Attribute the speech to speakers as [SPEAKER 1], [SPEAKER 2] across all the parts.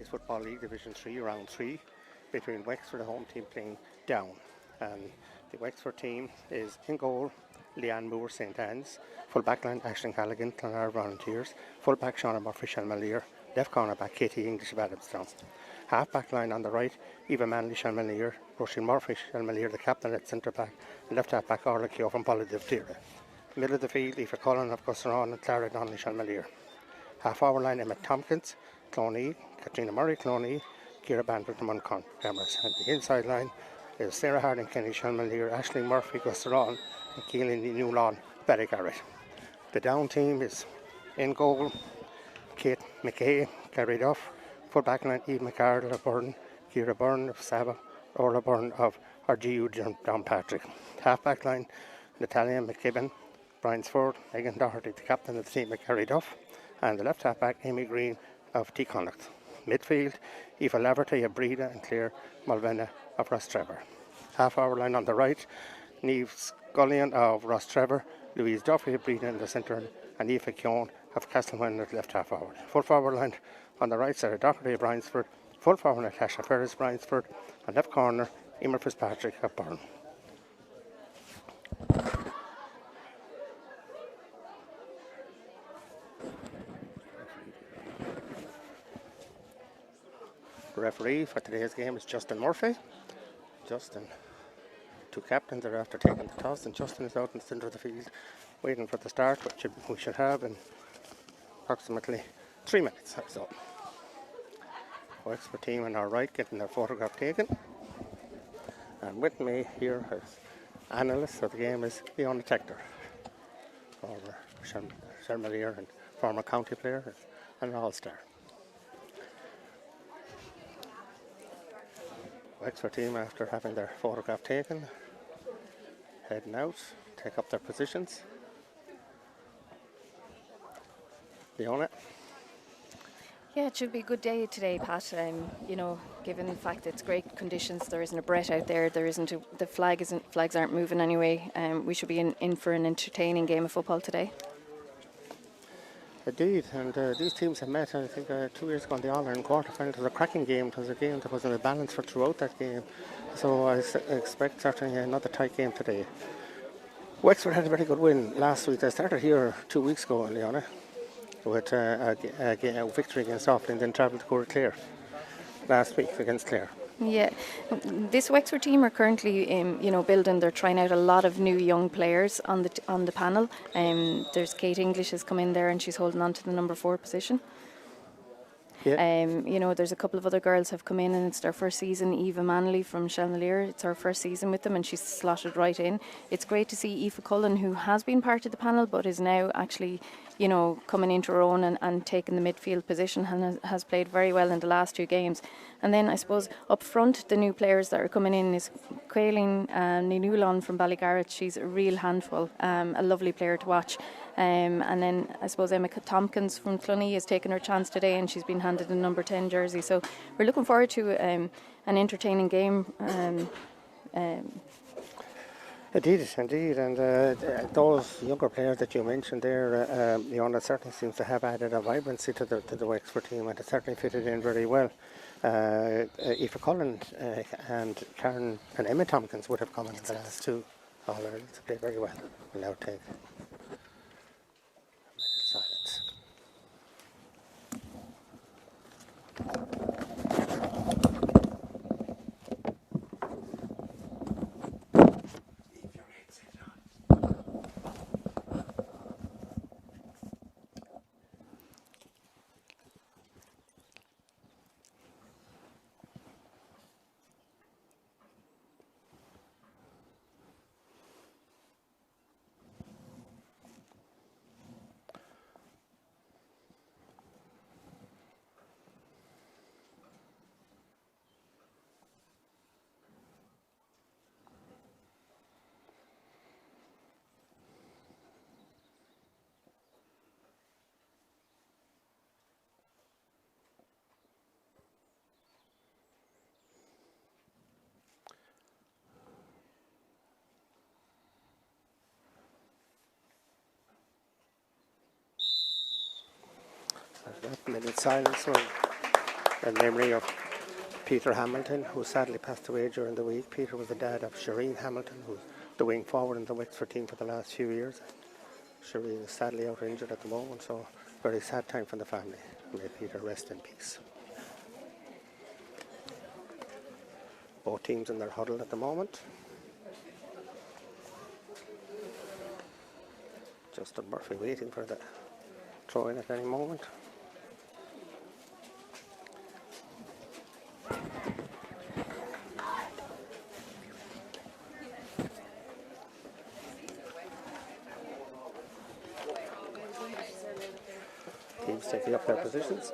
[SPEAKER 1] Ladies Football League Division 3, Round 3, between Wexford, the home team, playing Down. And the Wexford team is in goal, Leanne Moore, St. Anne's. Full back line, Ashling Halligan, Clonard Volunteers. Full back, Shauna Murphy, Shelmalier. Left corner back, Katie English of Adamstown. Half back line on the right, Eva Manley, Shelmalier. Roisin Murphy, Shelmalier, the captain at centre back. And left half back, Orla Keogh from Polydiv Tira. Middle of the field, Aoife Cullen of Gusseron and Clara Donnelly, Shelmalier. Half forward line, Emma Tompkins, Clonee, Katrina Murray, Clonee, Ciara Bandler, the Muncon Cameras. And the inside line is Sarah Harding, Kenny Shelmalier, Ashling Murphy, Gusseron, and Keelan Newlawn, Barry Garrett. The Down team is in goal, Kate McKay, Kerry Duff. Full back line, Eve McArdle of Byrne, Ciara Byrne of Saba, Orla Byrne of RGU Downpatrick. Half back line, Natalia McKibben, Bryansford, Megan Doherty, the captain of the team, of Kerry Duff. And the left half back, Amy Green of T Connacht. Midfield, Eva Laverty of Breda and Claire Mulvenna of Rostrevor. Half hour line on the right, Niamh Scullion of Rostrevor, Louise Duffy of Breda in the centre, and Aoife Keogh of Castlewin at left half forward. Full forward line on the right, Sarah Doherty of Bryansford. Full forward, Natasha Ferris, Bryansford. And left corner, Emer Fitzpatrick of Byrne. The referee for today's game is Justin Murphy. Justin, two captains are after taking the toss, and Justin is out in the centre of the field waiting for the start, which we should have in approximately 3 minutes or so. Wexford team on our right getting their photograph taken. And with me here as analyst of the game is Fiona Tector, former Shelmalier and former county player and an all-star. Wexford team, after having their photograph taken, heading out, take up their positions. Fiona?
[SPEAKER 2] Yeah, it should be a good day today, Pat. Given the fact that it's great conditions, there isn't a Brett out there, the flags aren't moving anyway. We should be in for an entertaining game of football today.
[SPEAKER 1] Indeed, and these teams have met, I think, 2 years ago in the All-Ireland quarter-final. It was a cracking game. It was a game that was in a balance for throughout that game. So I expect certainly another tight game today. Wexford had a very good win last week. They started here 2 weeks ago, Leona, with a victory against Offaly and then travelled to Clare last week against Clare.
[SPEAKER 2] Yeah, this Wexford team are currently, building. They're trying out a lot of new young players on the panel. There's Kate English has come in there and she's holding on to the number 4 position. Yeah. There's a couple of other girls have come in and it's their first season. Eva Manley from Shelmalier, it's her first season with them and she's slotted right in. It's great to see Aoife Cullen, who has been part of the panel but is now actually, coming into her own and taking the midfield position and has played very well in the last 2 games. And then I suppose up front, the new players that are coming in is Quaileen Newlawn from Ballygarrett. She's a real handful, a lovely player to watch. And then I suppose Emma Tompkins from Clonee has taken her chance today and she's been handed a number 10 jersey. So we're looking forward to an entertaining game.
[SPEAKER 1] Indeed, and those younger players that you mentioned there, Leona, certainly seems to have added a vibrancy to the Wexford team, and it certainly fitted in very well. Aoife Cullen and Karen and Emma Tompkins would have come in the last 2 All-Ireland to play very well. We'll now take silence. Minute silence. in memory of Peter Hamilton, who sadly passed away during the week. Peter was the dad of Shireen Hamilton, who's the wing forward in the Wexford team for the last few years. Shireen is sadly out injured at the moment, so very sad time for the family. May Peter rest in peace. Both teams in their huddle at the moment. Justin Murphy waiting for the throw in at any moment. Teams taking up their positions.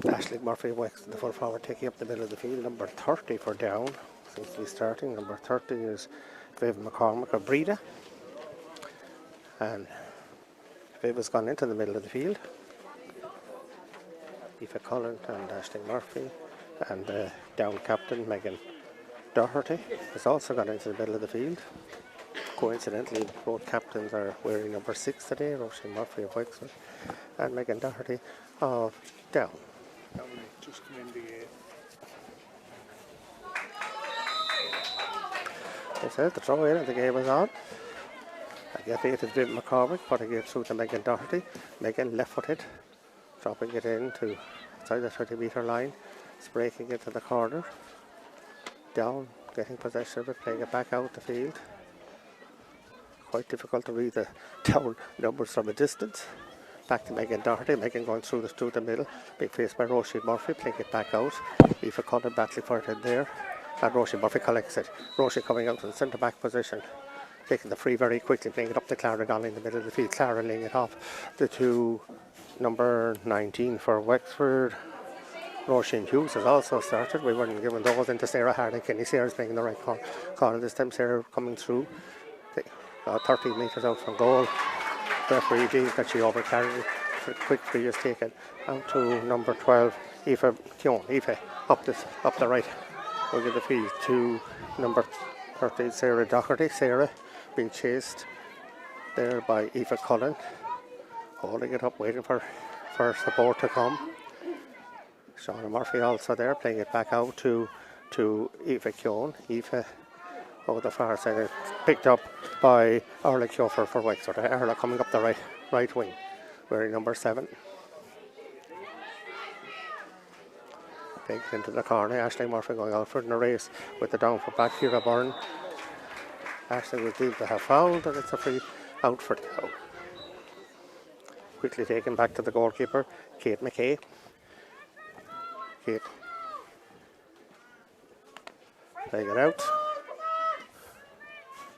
[SPEAKER 1] Ashley Murphy, Wexford, the full forward, taking up the middle of the field. Number 30 for Down seems to be starting. Number 30 is Viv McCormick of Breda. And Viv has gone into the middle of the field. Aoife Cullen and Ashley Murphy, and the Down captain Megan Doherty has also gone into the middle of the field. Coincidentally, both captains are wearing number 6 today, Roisin Murphy of Wexford and Megan Doherty of Down.
[SPEAKER 3] That will just come in the
[SPEAKER 1] They said the throw in and the game is on. I get it to Viv McCormick, putting it through to Megan Doherty. Megan left footed, dropping it in to outside the 30-metre line, breaking it to the corner. Down, getting possession of it, playing it back out the field. Quite difficult to read the Down numbers from a distance. Back to Megan Doherty. Megan going through the middle. Big face by Roisin Murphy, playing it back out. Aoife Cullen battling for it in there. And Roisin Murphy collects it. Roisin coming out in the centre back position, taking the free very quickly, playing it up to Clara Donnelly in the middle of the field. Clara laying it off to number 19 for Wexford. Roisin Hughes has also started. We weren't given those into Sarah Harding Kenny. Sarah's playing in the right corner this time. Sarah coming through 30 metres out from goal. Referee deems that she overcarried. Quick free is taken out to number 12 Aoife Keown. Aoife up the right wing of the field to number 30 Sarah Doherty. Sarah being chased there by Aoife Cullen, holding it up, waiting for support to come. Shauna Murphy also there, playing it back out to Aoife Keown. Aoife over the far side, picked up by Arla Kyofer for Wexford. Arla coming up the right wing, wearing number 7. Takes into the corner. Ashley Murphy going out for in a race with the down for back here at Byrne. Ashley was deemed to have fouled, and it's a free out for Down. Quickly taken back to the goalkeeper, Kate McKay. Kate playing it out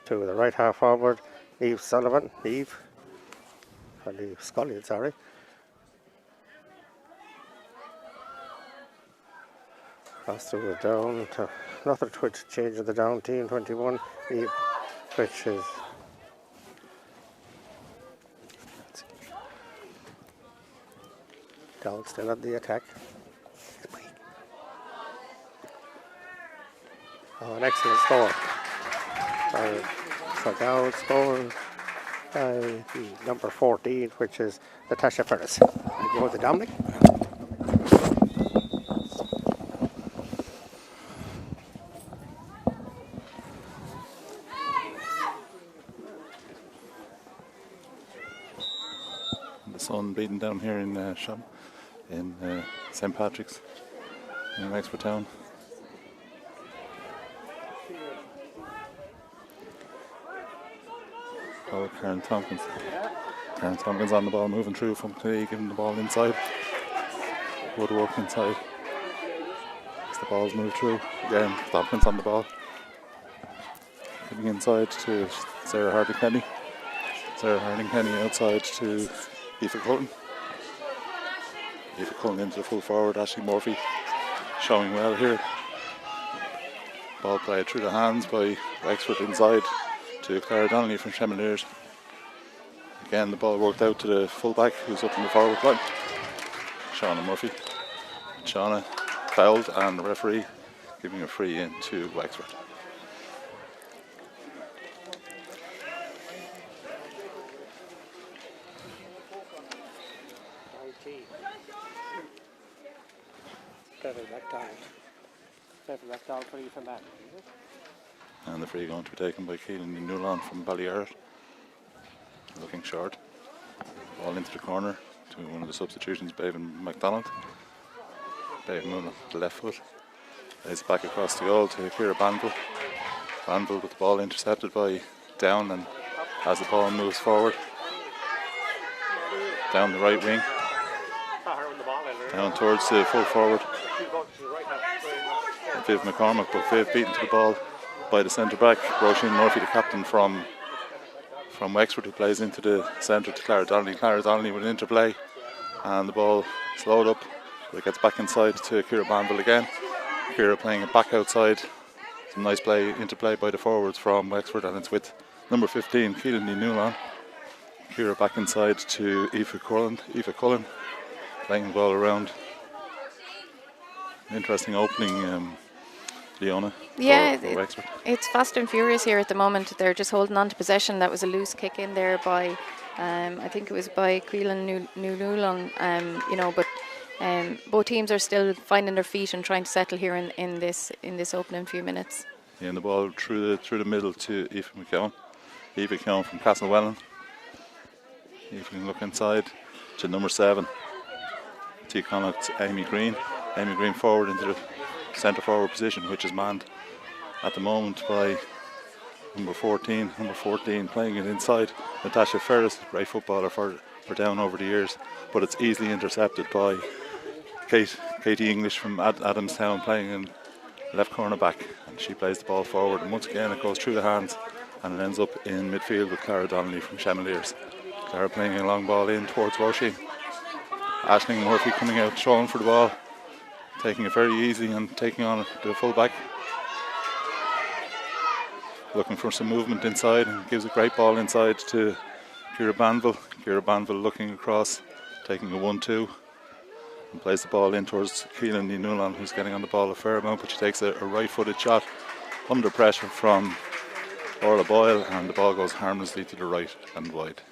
[SPEAKER 1] to the right half forward, Niamh Sullivan. Niamh Scullion, sorry. Cross through it down to another twitch change of the Down team, 21. Niamh switches. Down still at the attack. Oh, an excellent score. So Down scored by number 14, which is Natasha Ferris. And you want the Dominic?
[SPEAKER 3] the sun beating down here in Shum, in St. Patrick's in Wexford Town. Oh, Karen Tompkins. Karen Tompkins on the ball, moving through from Clay, giving the ball inside. Woodwork inside. As the ball's moved through. Again, Tompkins on the ball. Giving inside to Sarah Harding Kenny. Sarah Harding Kenny outside to Aoife Cullen. Aoife Cullen into the full forward. Ashley Murphy showing well here. Ball played through the hands by Wexford inside to Clara Donnelly from Chemaliers. Again, the ball worked out to the full back who's up in the forward line. Shauna Murphy. Shauna fouled, and the referee giving a free in to Wexford. And the free going to be taken by Keelan Newland from Ballyard. Looking short. Ball into the corner to one of the substitutions, Bevan MacDonald. Bevan on the left foot. Lays it back across the goal to Ciara Banville. Banville with the ball intercepted by Down, and as the ball moves forward, down the right wing, down towards the full forward, Viv McCormick, but Viv beaten to the ball by the centre back, Roisin Murphy, the captain from Wexford, who plays into the centre to Clara Donnelly. Clara Donnelly with an interplay, and the ball slowed up, but it gets back inside to Ciara Banville again. Ciara playing it back outside. Some nice interplay by the forwards from Wexford, and it's with number 15, Keelan Newland. Ciara back inside to Aoife Cullen playing the ball around. Interesting opening, Leona.
[SPEAKER 2] Yeah,
[SPEAKER 3] for Wexford.
[SPEAKER 2] It's fast and furious here at the moment. They're just holding on to possession. That was a loose kick in there by, I think it was by Quillan Newland, but both teams are still finding their feet and trying to settle here in this opening few minutes.
[SPEAKER 3] Yeah, and the ball through the middle to Aoife McCowan. Aoife McCowan from Castlewellan. Aoife can look inside to number 7. T. Connacht, Amy Green. Amy Green forward into the centre forward position, which is manned at the moment by number 14. Number 14 playing it inside. Natasha Ferris, great footballer for Down over the years, but it's easily intercepted by Katie English from Adamstown playing in left corner back, and she plays the ball forward, and once again it goes through the hands and it ends up in midfield with Clara Donnelly from Chamaliers. Clara playing a long ball in towards Roisin. Aisling Murphy coming out showing for the ball, taking it very easy and taking on the full back. Looking for some movement inside and gives a great ball inside to Ciara Banville. Ciara Banville looking across, taking a 1-2 and plays the ball in towards Keelan Newland, who's getting on the ball a fair amount, but she takes a right-footed shot under pressure from Orla Boyle, and the ball goes harmlessly to the right and wide.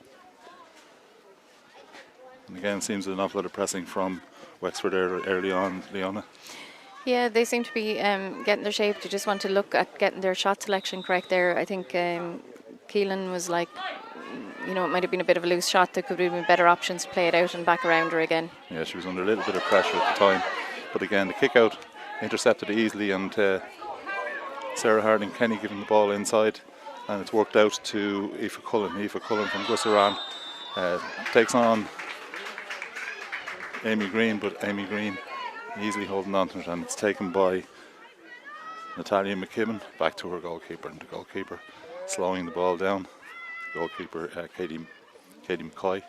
[SPEAKER 3] And again, seems an awful lot of pressing from Wexford early on, Leona.
[SPEAKER 2] Yeah, they seem to be getting their shape. They just want to look at getting their shot selection correct there. I think Keelan was like, it might have been a bit of a loose shot. There could have been better options to play it out and back around her again. Yeah,
[SPEAKER 3] she was under a little bit of pressure at the time. But again, the kick out intercepted easily, and Sarah Harding Kenny giving the ball inside, and it's worked out to Aoife Cullen. Aoife Cullen from Gussaran takes on Amy Green, but Amy Green easily holding on to it, and it's taken by Natalia McKibben back to her goalkeeper, and the goalkeeper slowing the ball down. The goalkeeper Katie McCoy,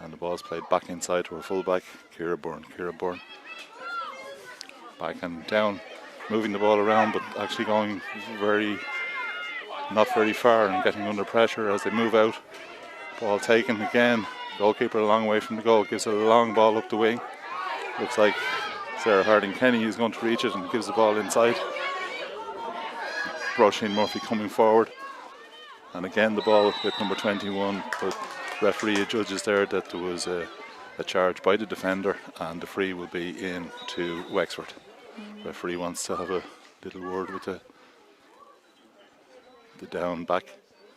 [SPEAKER 3] and the ball's played back inside to her fullback Ciara Byrne. Ciara Byrne back and down, moving the ball around, but actually going not very far and getting under pressure as they move out. Ball taken again. Goalkeeper a long way from the goal, gives it a long ball up the wing. Looks like Sarah Harding Kenny is going to reach it and gives the ball inside. Roisin Murphy coming forward, and again the ball with number 21, but referee judges there that there was a charge by the defender, and the free will be in to Wexford. Referee wants to have a little word with the down back.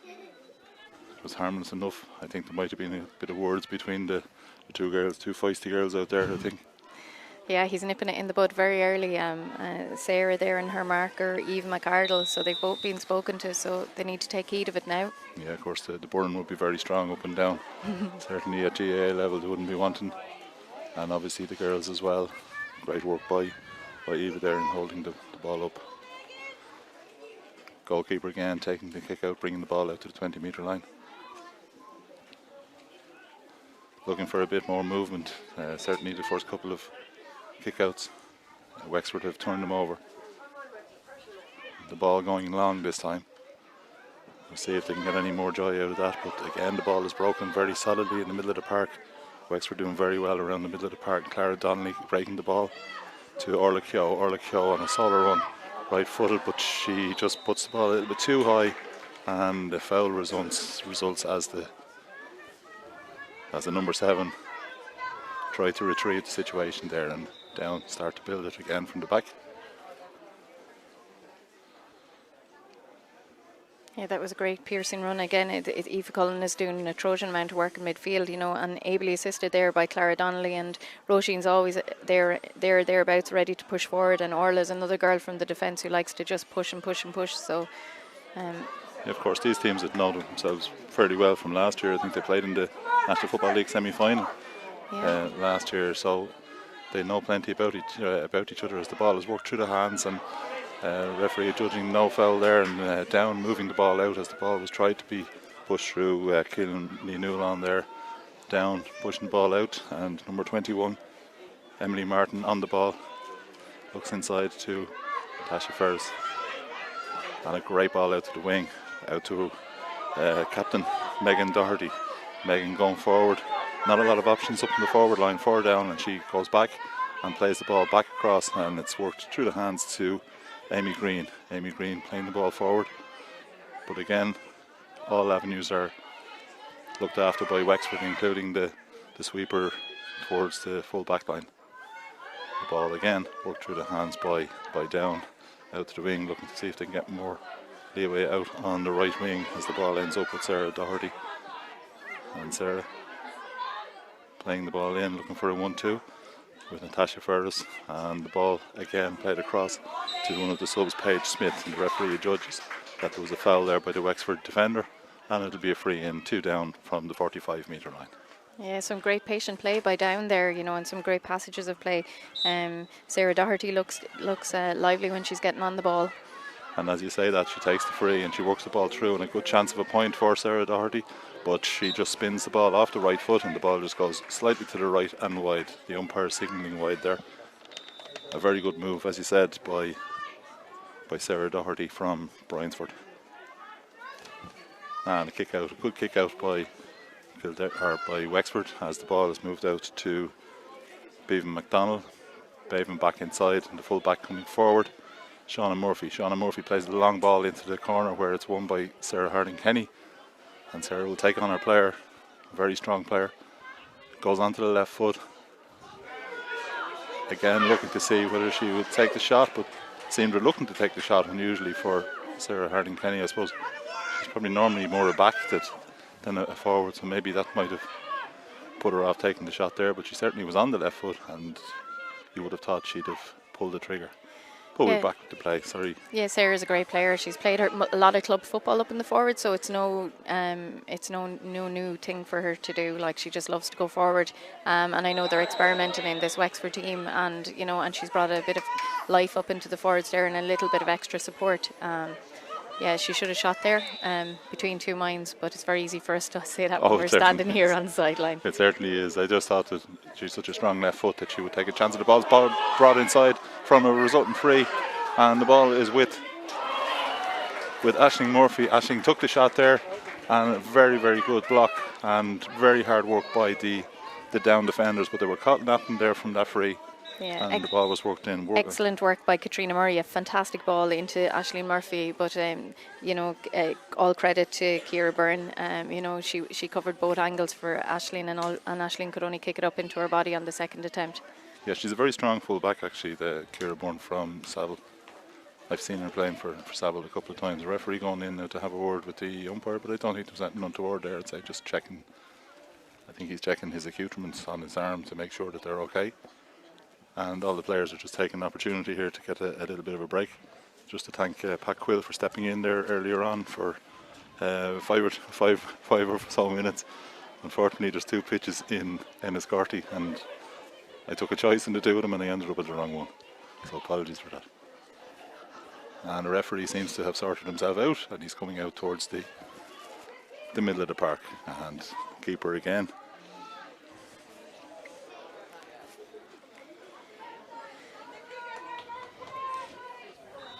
[SPEAKER 3] It was harmless enough. I think there might have been a bit of words between the two feisty girls out there, I think.
[SPEAKER 2] Yeah, he's nipping it in the bud very early. Sarah there and her marker, Eve McArdle, so they've both been spoken to, so they need to take heed of it now.
[SPEAKER 3] Yeah, of course, the burn would be very strong up and down. Certainly at GAA level they wouldn't be wanting, and obviously the girls as well. Great work by Eva there in holding the ball up. Goalkeeper again taking the kick out, bringing the ball out to the 20-metre line. Looking for a bit more movement. Certainly the first couple of kick-outs, Wexford have turned them over. The ball going long this time. We'll see if they can get any more joy out of that, but again the ball is broken very solidly in the middle of the park. Wexford doing very well around the middle of the park. Clara Donnelly breaking the ball, to Orla Keogh. Orla Keogh on a solid run, right footed, but she just puts the ball a little bit too high, and the foul results as the number 7 tried to retrieve the situation there, and Down start to build it again from the back.
[SPEAKER 2] Yeah, that was a great piercing run again. Aoife Cullen is doing a Trojan amount of work in midfield, you know, and ably assisted there by Clara Donnelly, and Roisin's always thereabouts, ready to push forward, and Orla's another girl from the defence who likes to just push and push and push. So,
[SPEAKER 3] yeah, of course, these teams that know themselves fairly well from last year. I think they played in the National Football League semi-final last year, so they know plenty about each other as the ball is worked through the hands, and referee judging no foul there, and Down moving the ball out as the ball was tried to be pushed through. Keelan Lee Newell on there, Down pushing the ball out, and number 21 Emily Martin on the ball, looks inside to Natasha Ferris, and a great ball out to the wing, out to captain Megan Doherty. Megan going forward, not a lot of options up in the forward line for Down, and she goes back and plays the ball back across, and it's worked through the hands to Amy Green. Amy Green playing the ball forward, but again, all avenues are looked after by Wexford, including the sweeper towards the full back line. The ball again worked through the hands by Down, out to the wing, looking to see if they can get more leeway out on the right wing as the ball ends up with Sarah Doherty. And Sarah playing the ball in, looking for a 1-2 with Natasha Ferris, and the ball again played across to one of the subs, Paige Smith, and the referee judges that there was a foul there by the Wexford defender, and it'll be a free in, 2 down from the 45-metre line.
[SPEAKER 2] Yeah, some great patient play by Down there, you know, and some great passages of play. Sarah Doherty looks lively when she's getting on the ball.
[SPEAKER 3] And as you say that, she takes the free and she works the ball through, and a good chance of a point for Sarah Doherty, but she just spins the ball off the right foot and the ball just goes slightly to the right and wide. The umpire signalling wide there. A very good move, as you said, by Sarah Doherty from Bryansford. And a kick out, a good kick out by Wexford as the ball is moved out to Bevan McDonald. Bevan back inside and the full back coming forward. Shauna Murphy plays the long ball into the corner where it's won by Sarah Harding-Kenny, and Sarah will take on her player, a very strong player. Goes onto the left foot. Again looking to see whether she would take the shot, but seemed reluctant to take the shot, unusually for Sarah Harding-Kenny. I suppose she's probably normally more a back than a forward, so maybe that might have put her off taking the shot there, but she certainly was on the left foot and you would have thought she'd have pulled the trigger. But we're back to play, sorry.
[SPEAKER 2] Yeah, Sarah's a great player. She's played a lot of club football up in the forward, so it's no new thing for her to do. Like, she just loves to go forward. And I know they're experimenting in this Wexford team, and and she's brought a bit of life up into the forwards there and a little bit of extra support. Yeah, she should have shot there between two minds, but it's very easy for us to say that when we're standing here on the sideline.
[SPEAKER 3] It certainly is. I just thought that she's such a strong left foot that she would take a chance. The ball's brought inside from a resultant free, and the ball is with Aisling Murphy. Aisling took the shot there, and a very, very good block and very hard work by the Down defenders, but they were caught napping there from that free. Yeah, and the ball was worked in.
[SPEAKER 2] Excellent work by Katrina Murray. A fantastic ball into Aisling Murphy. But all credit to Ciara Byrne. She covered both angles for Aisling, and Aisling could only kick it up into her body on the second attempt.
[SPEAKER 3] Yeah, she's a very strong full back, actually, the Ciara Byrne from Saville. I've seen her playing for Saville a couple of times. The referee going in now to have a word with the umpire, but I don't think there's anything untoward there. I'd say just checking. I think he's checking his accoutrements on his arm to make sure that they're okay. And all the players are just taking an opportunity here to get a little bit of a break. Just to thank Pat Quill for stepping in there earlier on for 5 or so minutes. Unfortunately, there's 2 pitches in Enniscorthy, and I took a choice in the 2 of them and I ended up with the wrong one. So apologies for that. And the referee seems to have sorted himself out, and he's coming out towards the middle of the park. And keeper again.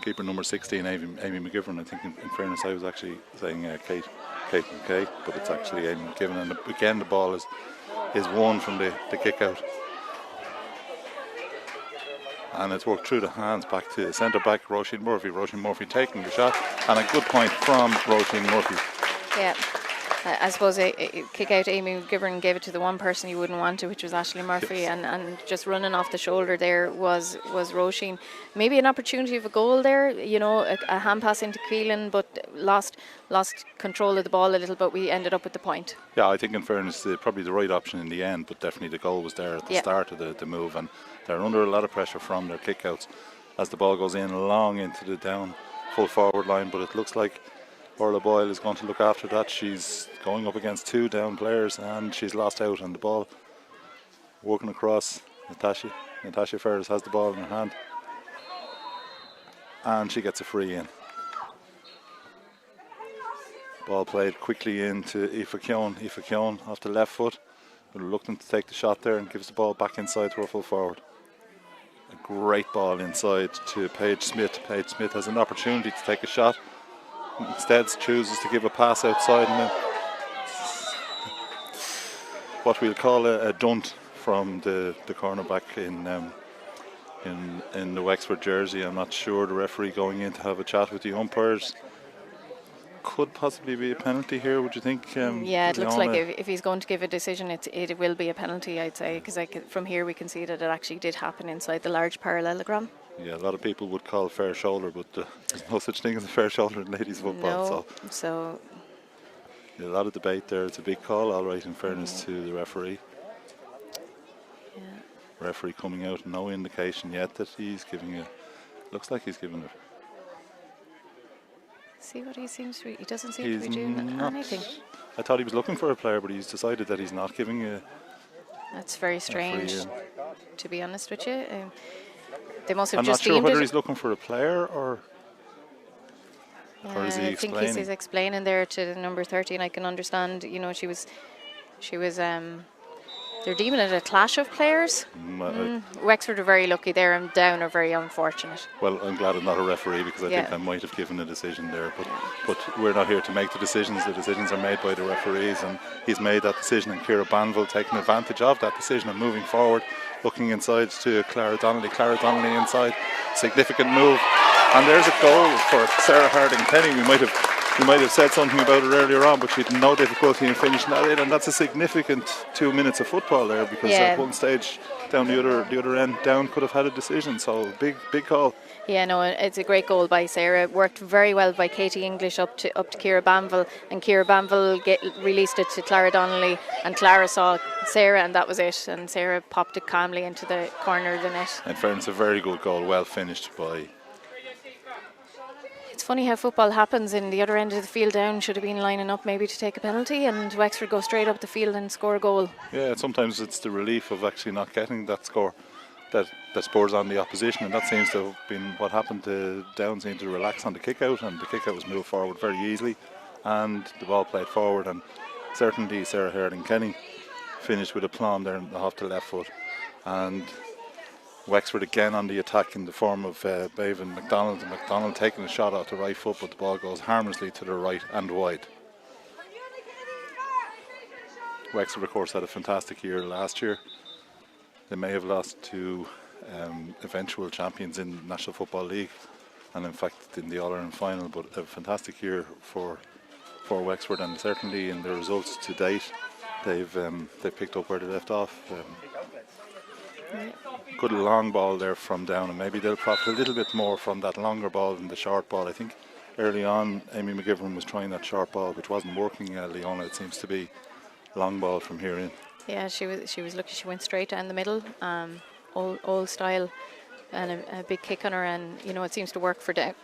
[SPEAKER 3] Keeper number 16, Amy McGivern. I think in fairness I was actually saying Kate McKay, but it's actually Amy McGivern. And again the ball is won from the kick out. and it's worked through the hands back to centre back Roisin Murphy. Roisin Murphy taking the shot, and a good point from Roisin Murphy.
[SPEAKER 2] Yeah. I suppose a kick out Amy McGivern gave it to the one person you wouldn't want to, which was Ashley Murphy,
[SPEAKER 3] Yes.
[SPEAKER 2] and just running off the shoulder there was Roisin. Maybe an opportunity of a goal there, you know, a hand pass into Keelan, but lost control of the ball a little, but we ended up with the point.
[SPEAKER 3] Yeah, I think in fairness, probably the right option in the end, but definitely the goal was there at the start of the move, and they're under a lot of pressure from their kickouts as the ball goes in long into the down full forward line, but it looks like Orla Boyle is going to look after that. She's going up against 2 down players and she's lost out, and the ball working across. Natasha Ferris has the ball in her hand and she gets a free in. Ball played quickly into Aoife Keown. Aoife Keown off the left foot, reluctant to take the shot there, and gives the ball back inside to her full forward. A great ball inside to Paige Smith. Paige Smith has an opportunity to take a shot. Instead chooses to give a pass outside, and then what we'll call a dunt from the cornerback in the Wexford jersey. I'm not sure. The referee going in to have a chat with the umpires. Could possibly be a penalty here, would you think?
[SPEAKER 2] Yeah, it looks like if he's going to give a decision, it will be a penalty, I'd say, because from here we can see that it actually did happen inside the large parallelogram.
[SPEAKER 3] Yeah, a lot of people would call fair shoulder, but there's no such thing as a fair shoulder in ladies football.
[SPEAKER 2] No, so
[SPEAKER 3] yeah, a lot of debate there. It's a big call, all right, in fairness to the referee.
[SPEAKER 2] Yeah.
[SPEAKER 3] Referee coming out, no indication yet that he's giving a. Looks like he's giving a.
[SPEAKER 2] See what he seems to be. He doesn't seem to be doing anything.
[SPEAKER 3] I thought he was looking for a player, but he's decided that he's not giving a.
[SPEAKER 2] That's very strange, to be honest with you. They must have
[SPEAKER 3] I'm
[SPEAKER 2] just
[SPEAKER 3] not sure
[SPEAKER 2] deemed
[SPEAKER 3] whether
[SPEAKER 2] it.
[SPEAKER 3] he's looking for a player or is he
[SPEAKER 2] I think
[SPEAKER 3] explaining?
[SPEAKER 2] he's explaining there to the number 13. I can understand. You know, she was. They're deeming it a clash of players. Wexford are very lucky there, and Down are very unfortunate.
[SPEAKER 3] Well, I'm glad I'm not a referee, because I think I might have given a decision there. But we're not here to make the decisions. The decisions are made by the referees, and he's made that decision. And Ciara Banville taking advantage of that decision and moving forward, looking inside to Clara Donnelly. Clara Donnelly inside, significant move, and there's a goal for Sarah Harding-Kenny. We might have said something about it earlier on, but she had no difficulty in finishing that in, and that's a significant 2 minutes of football there, because at one stage down the other end, Down could have had a decision. So big call. Yeah, no,
[SPEAKER 2] it's a great goal by Sarah. It worked very well by Katie English up to Ciara Banville, and Ciara Banville released it to Clara Donnelly, and Clara saw Sarah, and that was it. And Sarah popped it calmly into the corner of the net.
[SPEAKER 3] In fairness, a very good goal, well finished by.
[SPEAKER 2] It's funny how football happens. In the other end of the field, Down should have been lining up maybe to take a penalty, and Wexford go straight up the field and score a goal.
[SPEAKER 3] Yeah, sometimes it's the relief of actually not getting that score that spurs on the opposition, and that seems to have been what happened to Down. Seemed to relax on the kick out, and the kick out was moved forward very easily, and the ball played forward, and certainly Sarah Harding-Kenny finished with a plum there off the left foot, and Wexford again on the attack in the form of Bevan McDonald, and McDonald taking a shot off the right foot, but the ball goes harmlessly to the right and wide. Wexford, of course, had a fantastic year last year. They may have lost to eventual champions in the National Football League, and in fact in the All-Ireland final, but a fantastic year for Wexford, and certainly in their results to date, they've picked up where they left off. Good long ball there from Down, and maybe they'll profit a little bit more from that longer ball than the short ball. I think early on Amy McGivern was trying that short ball, which wasn't working. Leona, it seems to be long ball from here in.
[SPEAKER 2] Yeah, she was lucky. She went straight down the middle, old style, and a big kick on her, and you know it seems to work for Down.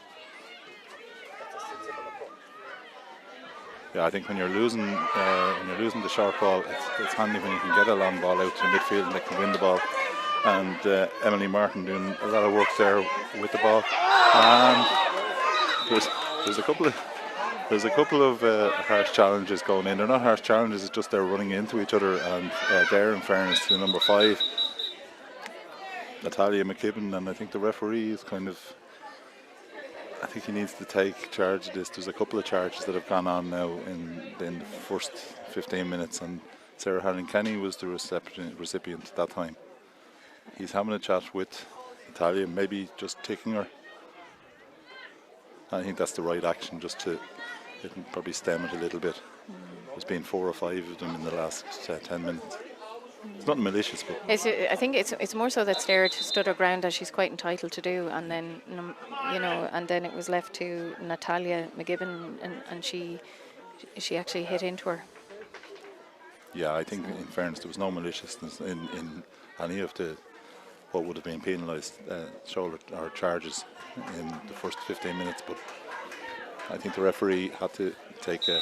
[SPEAKER 3] Yeah, I think when you're losing the short ball, it's handy when you can get a long ball out to midfield and they can win the ball. And Emily Martin doing a lot of work there with the ball. And there's a couple of harsh challenges going in. They're not harsh challenges; it's just they're running into each other. And there, in fairness to number 5, Natalia McKibben, and I think the referee is kind of. I think he needs to take charge of this. There's a couple of charges that have gone on now in the first 15 minutes, and Sarah Harding-Kenny was the recipient at that time. He's having a chat with Natalia maybe just ticking her. I think that's the right action, just to probably stem it a little bit. There's been 4 or 5 of them in the last 10 minutes. It's nothing malicious, but
[SPEAKER 2] I think it's more so that Stair stood her ground, as she's quite entitled to do, and then and then it was left to Natalia McGibbon, and she actually hit into her.
[SPEAKER 3] yeah, I think in fairness there was no maliciousness in any of the what would have been penalised shoulder or charges in the first 15 minutes, but I think the referee had to take a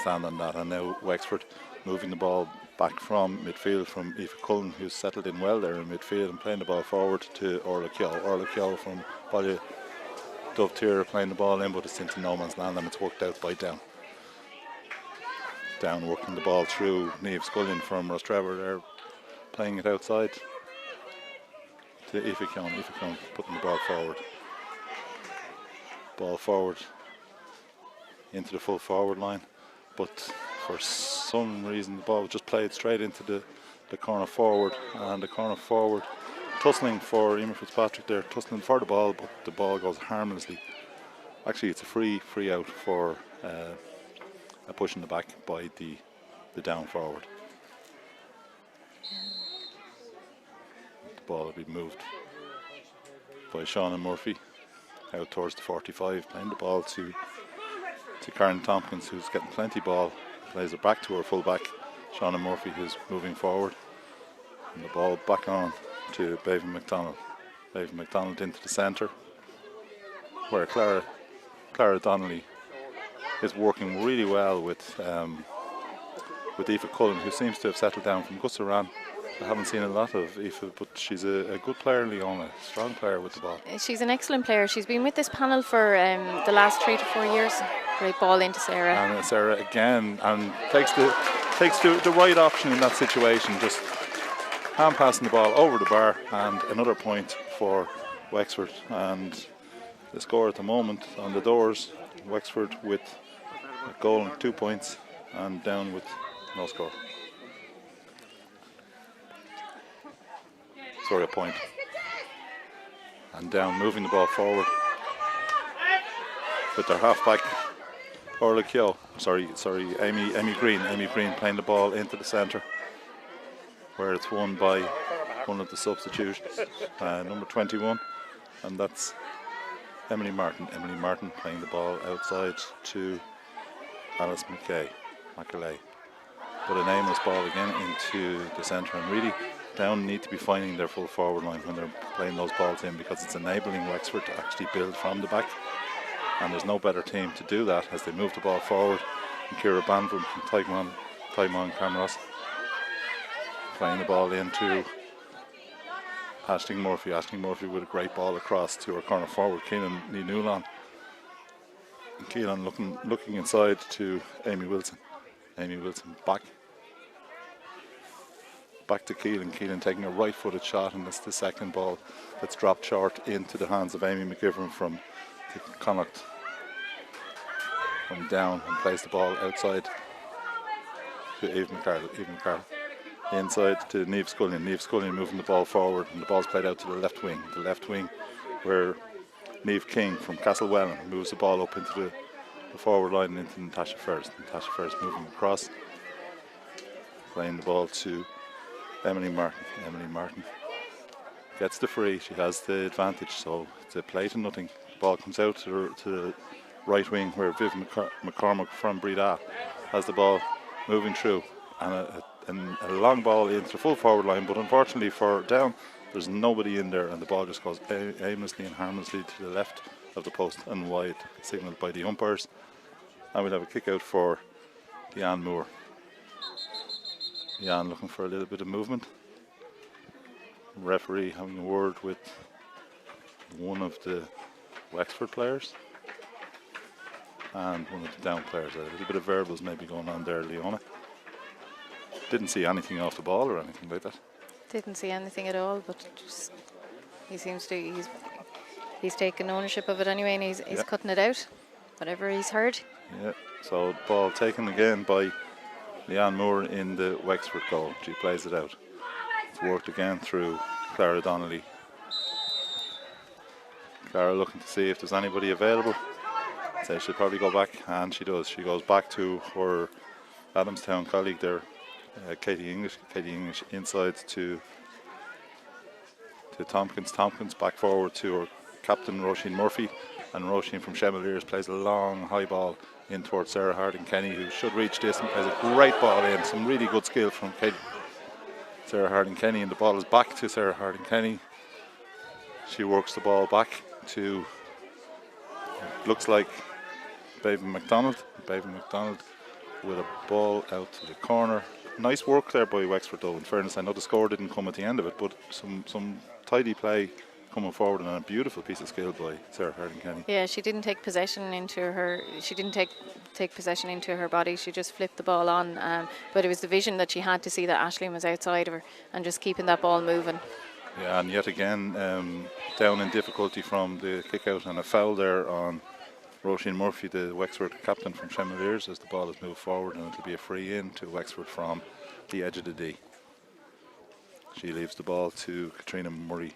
[SPEAKER 3] stand on that. And now Wexford moving the ball back from midfield from Aoife Cullen, who's settled in well there in midfield, and playing the ball forward to Orla Keogh. Orla Keogh from Ballia Dovetier playing the ball in, but it's into no man's land, and it's worked out by Down. Down working the ball through Niamh Scullion from Rostrevor there, playing it outside to Aoife Keogh. Aoife Keogh putting the ball forward. Ball forward into the full forward line, but for some reason the ball just played straight into the corner forward, and the corner forward tussling for Emer Fitzpatrick there, tussling for the ball, but the ball goes harmlessly. Actually, it's a free out for a push in the back by the Down forward. The ball will be moved by Shauna Murphy out towards the 45, playing the ball to Karen Tompkins, who's getting plenty ball, plays it back to her full back, Shauna Murphy, who's moving forward, and the ball back on to Bevan McDonald. Bevan McDonald into the centre, where Clara Donnelly is working really well with Aoife Cullen, who seems to have settled down from Gussaran. I haven't seen a lot of Aoife, but she's a good player, Leona, strong player with the ball.
[SPEAKER 2] She's an excellent player. She's been with this panel for the last 3 to 4 years. Great ball into Sarah. And
[SPEAKER 3] Sarah again, and takes the right option in that situation, just hand passing the ball over the bar, and another point for Wexford. And the score at the moment on the doors, Wexford with a goal and 2 points, and Down with no score. Sorry, a point. And Down moving the ball forward with their half-back Orla Keogh, Amy Green playing the ball into the centre, where it's won by one of the substitutions, number 21, and that's Emily Martin playing the ball outside to Alice McCaley, but an aimless ball again into the centre. And really Down need to be finding their full forward line when they're playing those balls in, because it's enabling Wexford to actually build from the back, and there's no better team to do that as they move the ball forward. And Ciara Banvam and Taimon Camross playing the ball into Aisling Murphy with a great ball across to her corner forward, Keelan Ní Newlan. And Keelan looking inside to Amy Wilson. Back to Keelan taking a right-footed shot, and that's the second ball that's dropped short into the hands of Amy McGivern from Connacht. From Down, and plays the ball outside to Eve McCarroll. Inside to Niamh Scullion moving the ball forward, and the ball's played out to the left wing where Niamh King from Castlewellan moves the ball up into the forward line and into Natasha Ferris moving across, playing the ball to Emily Martin gets the free. She has the advantage, so it's a play to nothing. The ball comes out to the right wing, where Viv McCormack from Breda has the ball moving through, and a long ball into the full forward line, but unfortunately for Down, there's nobody in there, and the ball just goes aimlessly and harmlessly to the left of the post and wide, signalled by the umpires. And we'll have a kick out for Leanne Moore. Leanne looking for a little bit of movement. Referee having a word with one of the Wexford players and one of the Down players. A little bit of verbals maybe going on there, Leona. Didn't see anything off the ball or anything like that.
[SPEAKER 2] Didn't see anything at all, but just he seems to he's taken ownership of it anyway, and he's cutting it out, whatever he's heard.
[SPEAKER 3] Yeah, so ball taken again by Leanne Moore in the Wexford goal. She plays it out. It's worked again through Clara Donnelly. Clara looking to see if there's anybody available. So she'll probably go back, and she does. She goes back to her Adamstown colleague there, Katie English. Katie English inside to Tompkins. Tompkins back forward to her captain Roisin Murphy, and Roisin from Chevaliers plays a long high ball in towards Sarah Harding Kenny, who should reach this, and plays a great ball in. Some really good skill from Sarah Harding Kenny, and the ball is back to Sarah Harding Kenny. She works the ball back to, looks like Bevan McDonald. Bevan McDonald with a ball out to the corner. Nice work there by Wexford though, in fairness. I know the score didn't come at the end of it, but some tidy play coming forward, and a beautiful piece of skill by Sarah Harding Kenny.
[SPEAKER 2] Yeah, she didn't take possession into her. She didn't take possession into her body. She just flipped the ball on. But it was the vision that she had to see that Aisling was outside of her and just keeping that ball moving.
[SPEAKER 3] Yeah, and yet again down in difficulty from the kick out, and a foul there on Roisin Murphy, the Wexford captain from Chevaliers, as the ball has moved forward, and it'll be a free in to Wexford from the edge of the D. She leaves the ball to Katrina Murray.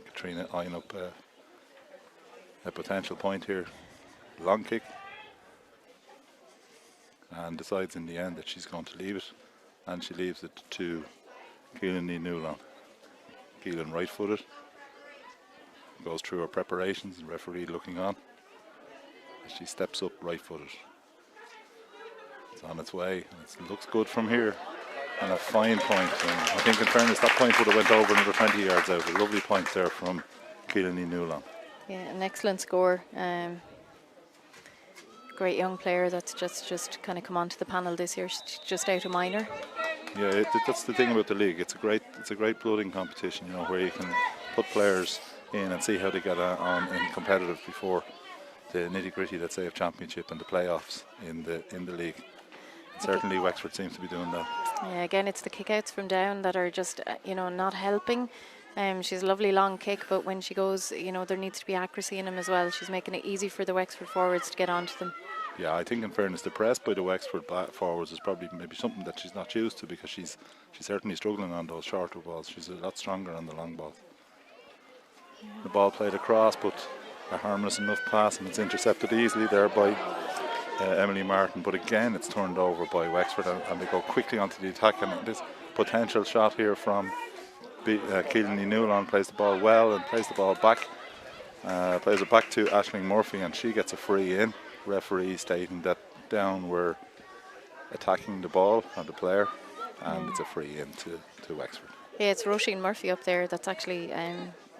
[SPEAKER 3] Katrina eyeing up a potential point here. Long kick, and decides in the end that she's going to leave it, and she leaves it to Keelan Ní Newlan. Keelan right footed, goes through her preparations, and referee looking on as she steps up right footed. It's on its way, and it looks good from here, and a fine point. And I think in fairness that point would have went over another 20 yards out. A lovely point there from Keelan Ní Newlan. Yeah,
[SPEAKER 2] an excellent score. Great young player that's just kind of come onto the panel this year. She's just out of minor.
[SPEAKER 3] Yeah, that's the thing about the league. It's a great blooding competition, you know, where you can put players in and see how they get on in competitive before the nitty gritty, let's say, of championship and the playoffs in the league. Certainly, Wexford seems to be doing that.
[SPEAKER 2] Yeah, again, it's the kickouts from down that are just not helping. She's a lovely long kick, but when she goes, there needs to be accuracy in them as well. She's making it easy for the Wexford forwards to get onto them.
[SPEAKER 3] Yeah, I think in fairness, the press by the Wexford forwards is probably maybe something that she's not used to, because she's certainly struggling on those shorter balls. She's a lot stronger on the long balls. Yeah. The ball played across, but a harmless enough pass, and it's intercepted easily there by Emily Martin. But again, it's turned over by Wexford, and they go quickly onto the attack. And this potential shot here from Keelan Ní Newlan, plays the ball well and plays the ball back. Plays it back to Aisling Murphy, and she gets a free in. Referee stating that down were attacking the ball on the player, and it's a free in to Wexford.
[SPEAKER 2] Yeah, it's Roisin Murphy up there that's actually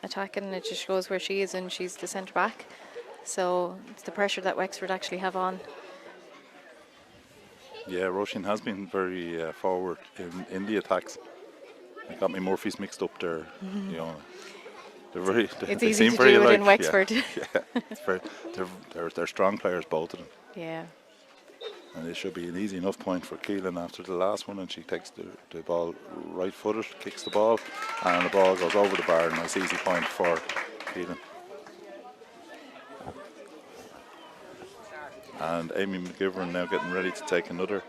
[SPEAKER 2] attacking. It just shows where she is, and she's the centre back. So it's the pressure that Wexford actually have on.
[SPEAKER 3] Yeah, Roisin has been very forward in the attacks. I got me Murphys mixed up there. You know,
[SPEAKER 2] it's easy to do it in Wexford.
[SPEAKER 3] Yeah, they're strong players, both of them.
[SPEAKER 2] Yeah.
[SPEAKER 3] And it should be an easy enough point for Keelan after the last one, and she takes the ball right footed, kicks the ball, and the ball goes over the bar. Nice easy point for Keelan. And Amy McGivern now getting ready to take another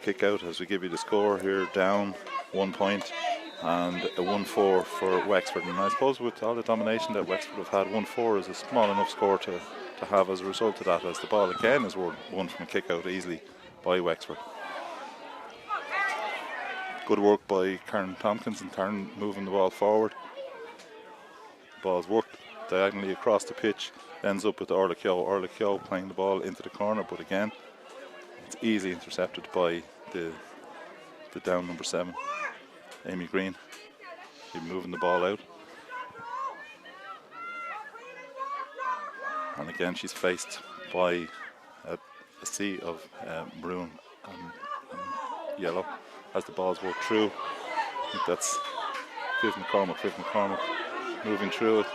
[SPEAKER 3] kick out as we give you the score here. Down 1 point and a 1-4 for Wexford. And I suppose with all the domination that Wexford have had, 1-4 is a small enough score to have as a result of that, as the ball again is won from a kick out easily by Wexford. Good work by Karen Tompkins, and Karen moving the ball forward. The ball's worked diagonally across the pitch, ends up with Orla Keogh. Orla Keogh playing the ball into the corner, but again it's easily intercepted by the down number 7, Amy Green. She's moving the ball out, and again she's faced by a sea of maroon and yellow as the ball's worked through. I think that's Viv McCormack moving through it,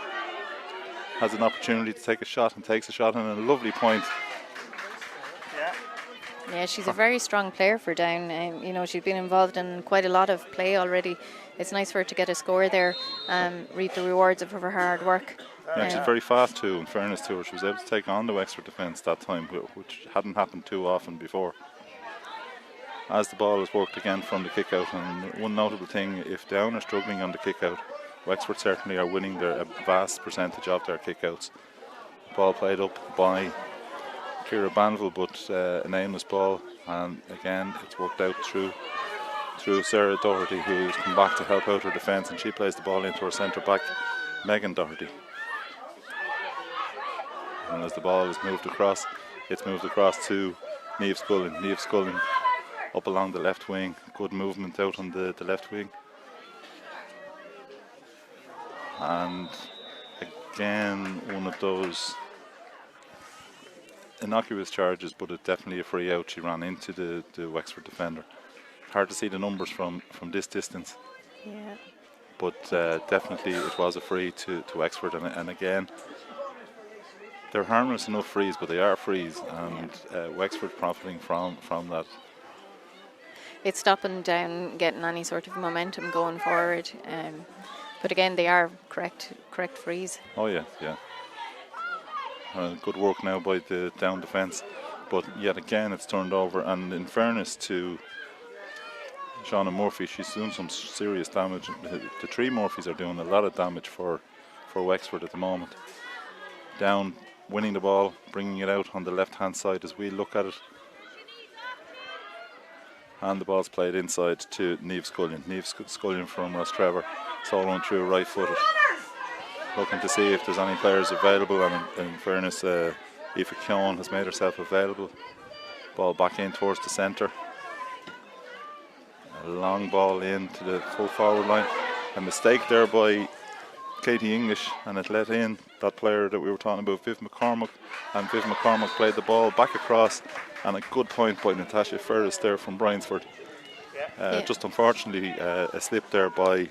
[SPEAKER 3] has an opportunity to take a shot and takes a shot, and a lovely point.
[SPEAKER 2] Yeah, she's a very strong player for Down. She's been involved in quite a lot of play already. It's nice for her to get a score there, reap the rewards of her hard work.
[SPEAKER 3] Yeah, she's very fast too, in fairness to her. She was able to take on the Wexford defence that time, which hadn't happened too often before. as the ball is worked again from the kick out. And one notable thing, if Down are struggling on the kick out, Wexford certainly are winning a vast percentage of their kick outs. Ball played up by Ciara Banville, but an aimless ball, and again it's worked out through Sarah Doherty, who's come back to help out her defence, and she plays the ball into her centre back, Megan Doherty. And as the ball is moved across, it's moved across to Niamh Scullin. Niamh Scullin up along the left wing, good movement out on the left wing. And again, one of those innocuous charges, but it's definitely a free out. She ran into the Wexford defender. Hard to see the numbers from this distance.
[SPEAKER 2] Yeah.
[SPEAKER 3] But definitely it was a free to Wexford, and again, they're harmless enough frees, but they are frees, and Wexford profiting from that.
[SPEAKER 2] It's stopping Down getting any sort of momentum going forward. But again, they are correct frees.
[SPEAKER 3] Oh yeah. Good work now by the Down defence, but yet again it's turned over. And in fairness to Shauna Murphy, she's doing some serious damage. The three Murphys are doing a lot of damage for Wexford at the moment. Down winning the ball, bringing it out on the left hand side as we look at it. And the ball's played inside to Niamh Scullin. Niamh Scullin from Rostrevor, soloing through right footed. Looking to see if there's any players available, and in fairness, Aoife Keown has made herself available. Ball back in towards the centre. A long ball in to the full forward line. A mistake there by Katie English, and it let in that player that we were talking about, Viv McCormack, and Viv McCormack played the ball back across, and a good point by Natasha Ferris there from Bryansford. Just unfortunately a slip there by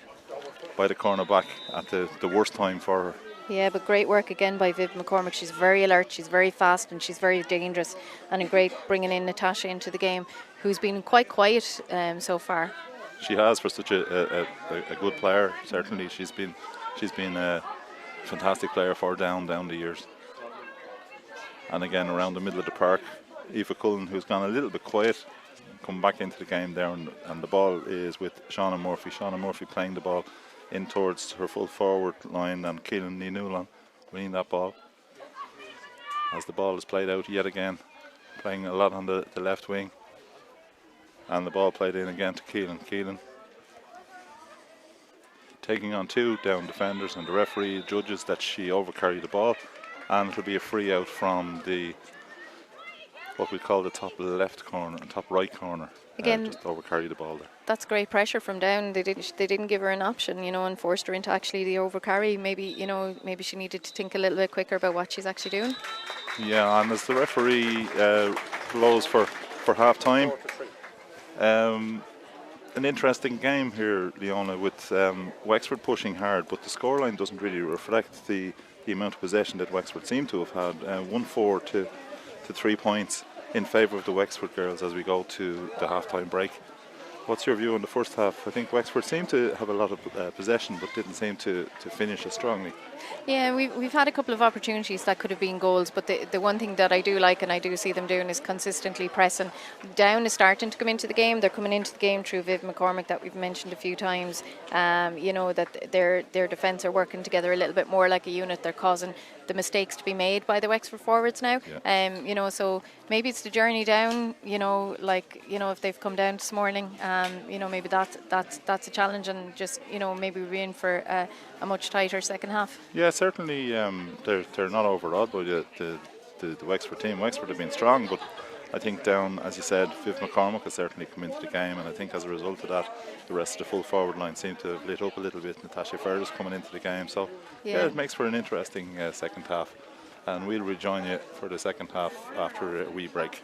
[SPEAKER 3] the corner back at the worst time for her.
[SPEAKER 2] Yeah, but great work again by Viv McCormack. She's very alert, she's very fast, and she's very dangerous, and a great bringing in Natasha into the game, who's been quite quiet so far.
[SPEAKER 3] She has, for such a good player. Certainly she's been a fantastic player for down the years. And again, around the middle of the park, Aoife Cullen, who's gone a little bit quiet, come back into the game there, and the ball is with Shauna Murphy. Shauna Murphy playing the ball in towards her full forward line, and Keelan Ninulan winning that ball. As the ball is played out yet again, playing a lot on the left wing, and the ball played in again to Keelan. Keelan taking on two down defenders, and the referee judges that she overcarried the ball, and it'll be a free out from what we call the top left corner and top right corner.
[SPEAKER 2] Again,
[SPEAKER 3] just overcarried the ball there.
[SPEAKER 2] That's great pressure from Down. They didn't give her an option, and forced her into actually the overcarry. Maybe she needed to think a little bit quicker about what she's actually doing.
[SPEAKER 3] Yeah, and as the referee blows for half time, an interesting game here, Leona, with Wexford pushing hard, but the scoreline doesn't really reflect the amount of possession that Wexford seem to have had. 1-4 to 3 points in favour of the Wexford girls as we go to the half-time break. What's your view on the first half? I think Wexford seemed to have a lot of possession, but didn't seem to finish as strongly.
[SPEAKER 2] Yeah, we've had a couple of opportunities that could have been goals, but the one thing that I do like and I do see them doing is consistently pressing. Down is starting to come into the game. They're coming into the game through Viv McCormack, that we've mentioned a few times. That their defence are working together a little bit more like a unit. They're causing the mistakes to be made by the Wexford forwards now. Yeah. So maybe it's the journey down. If they've come down this morning, maybe that's a challenge, and just maybe we're in for a much tighter second half.
[SPEAKER 3] Yeah, certainly they're not overawed by the Wexford team. Wexford have been strong, but I think Down, as you said, Viv McCormack has certainly come into the game, and I think as a result of that, the rest of the full forward line seem to have lit up a little bit. Natasha Ferris coming into the game, so yeah, it makes for an interesting second half, and we'll rejoin you for the second half after a wee break.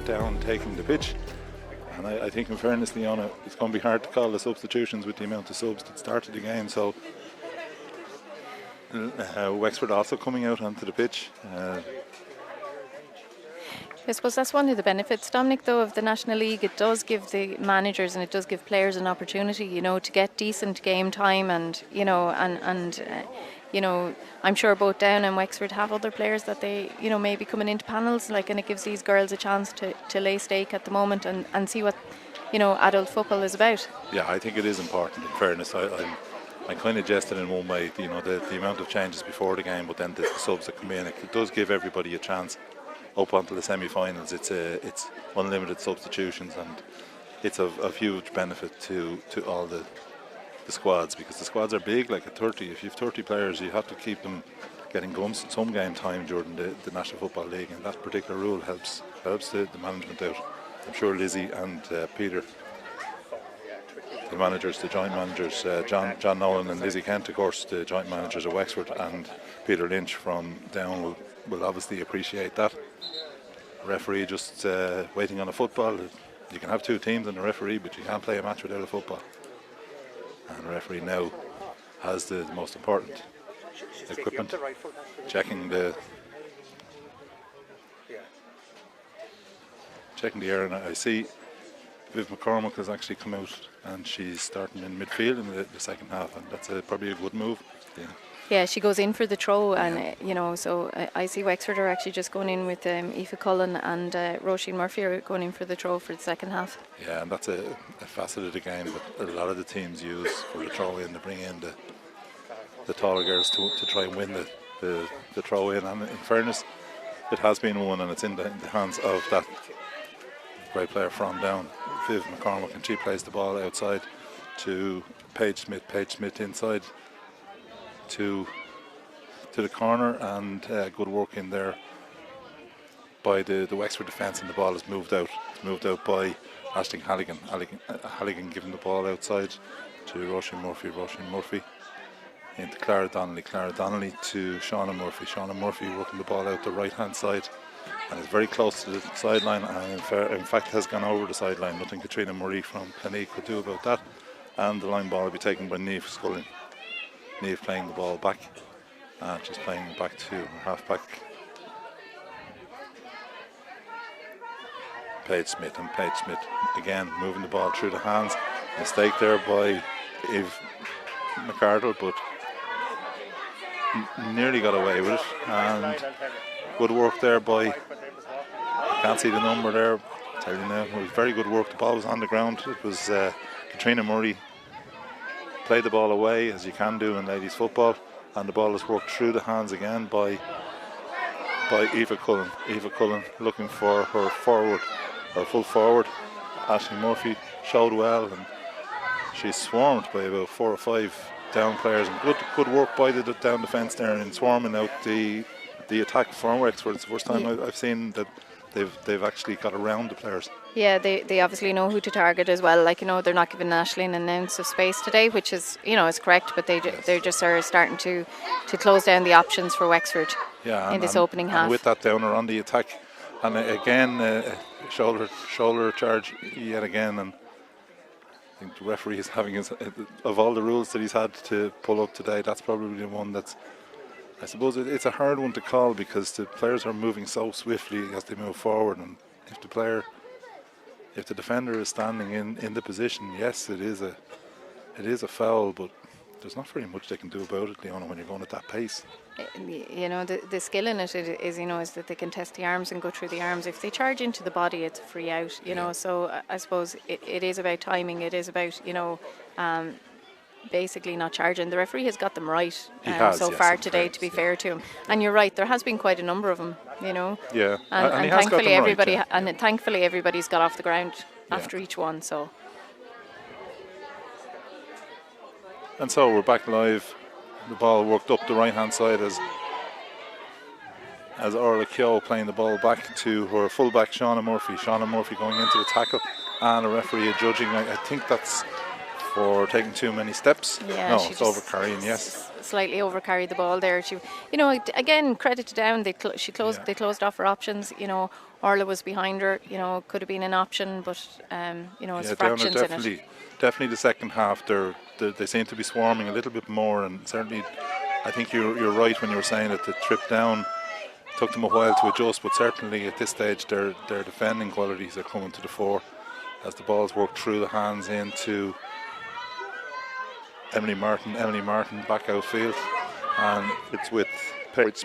[SPEAKER 3] down taking the pitch, And I think, in fairness, Leona, it's going to be hard to call the substitutions with the amount of subs that started the game. So Wexford also coming out onto the pitch.
[SPEAKER 2] I suppose that's one of the benefits, Dominic, though, of the National League. It does give the managers and it does give players an opportunity, you know, to get decent game time, and you know, you know, I'm sure both Down and Wexford have other players that they, you know, may be coming into panels, like, and it gives these girls a chance to lay stake at the moment and see what, you know, adult football is about.
[SPEAKER 3] Yeah, I think it is important, in fairness. I'm kind of jesting in one way, you know, the amount of changes before the game, but then the subs that come in, it does give everybody a chance up until the semi-finals. It's unlimited substitutions, and it's of huge benefit to all the squads, because the squads are big. Like at 30, if you have 30 players, you have to keep them getting some game time during the National Football League, and that particular rule helps the management out. I'm sure Lizzie and Peter, the managers, the joint managers, John Nolan and Lizzie Kent, of course, the joint managers of Wexford, and Peter Lynch from Down will obviously appreciate that. Referee just waiting on a football. You can have two teams and a referee, but you can't play a match without a football. And the referee now has the most important equipment, checking the air. And I see Viv McCormick has actually come out, and she's starting in midfield in the second half, and that's probably a good move.
[SPEAKER 2] Yeah, she goes in for the throw, and you know, so I see Wexford are actually just going in with Aoife Cullen and Roisin Murphy are going in for the throw for the second half. Yeah,
[SPEAKER 3] and that's a facet of the game that a lot of the teams use for the throw in. They bring in the taller girls to try and win the throw in. And in fairness, it has been won, and it's in the hands of that great player from Down, Viv McCormick, and she plays the ball outside to Paige Smith inside to the corner, and good work in there by the Wexford defence, and the ball is moved out. It's moved out by Aisling Halligan. Halligan giving the ball outside to Roisin Murphy into Clara Donnelly to Shauna Murphy working the ball out the right hand side, and is very close to the sideline, and in fact has gone over the sideline. Nothing Katrina Murray from Clonee could do about that, and the line ball will be taken by Niamh Scully. Niamh playing the ball back, and she's playing back to her half-back Paige Smith, and Paige Smith again moving the ball through the hands. Mistake there by Eve McArdle, but nearly got away with it, and good work there by, can't see the number there, I'll tell you now, it was very good work. The ball was on the ground. It was Katrina Murray played the ball away, as you can do in ladies football, and the ball is worked through the hands again by Aoife Cullen. Aoife Cullen looking for her full forward. Aisling Murphy showed well, and she's swarmed by about 4 or 5 Down players, and good work by the Down defence there in swarming out the attack from Wexford. It's the first time I've seen that they've actually got around the players.
[SPEAKER 2] Yeah, they obviously know who to target as well. Like, you know, they're not giving Aisling an ounce of space today, which is, you know, is correct, but they're just starting to close down the options for Wexford in this opening half.
[SPEAKER 3] And with that Downer on the attack, and again shoulder charge yet again, and I think the referee is having of all the rules that he's had to pull up today, that's probably the one that's, I suppose it's a hard one to call, because the players are moving so swiftly as they move forward, and if the defender is standing in the position, yes, it is a foul, but there's not very much they can do about it, Leona, when you're going at that pace.
[SPEAKER 2] You know, the skill in it is, you know, is that they can test the arms and go through the arms. If they charge into the body, it's a free out, you know. So I suppose it is about timing. It is about, you know, basically not charging. The referee has got them right so far today, to be fair to him. And you're right, there has been quite a number of them, you know.
[SPEAKER 3] Yeah,
[SPEAKER 2] and thankfully everybody and thankfully everybody's got off the ground after each one. So.
[SPEAKER 3] And so we're back live. The ball worked up the right hand side as Orla Keogh playing the ball back to her fullback Shauna Murphy. Shauna Murphy going into the tackle, and a referee judging. I think that's for taking too many steps.
[SPEAKER 2] Yeah,
[SPEAKER 3] No,
[SPEAKER 2] she
[SPEAKER 3] it's
[SPEAKER 2] just
[SPEAKER 3] over carrying, yes.
[SPEAKER 2] slightly overcarried the ball there. She, you know, again, credit to Down. They
[SPEAKER 3] Yeah.
[SPEAKER 2] they closed off her options. You know, Orla was behind her. You know, could have been an option, but you know, it's
[SPEAKER 3] Yeah, down are
[SPEAKER 2] fractions in it.
[SPEAKER 3] definitely the second half. They seem to be swarming a little bit more, and certainly, I think you're right when you were saying that the trip down took them a while to adjust. But certainly at this stage, their defending qualities are coming to the fore as the balls work through the hands into Emily Martin back outfield, and it's with Paige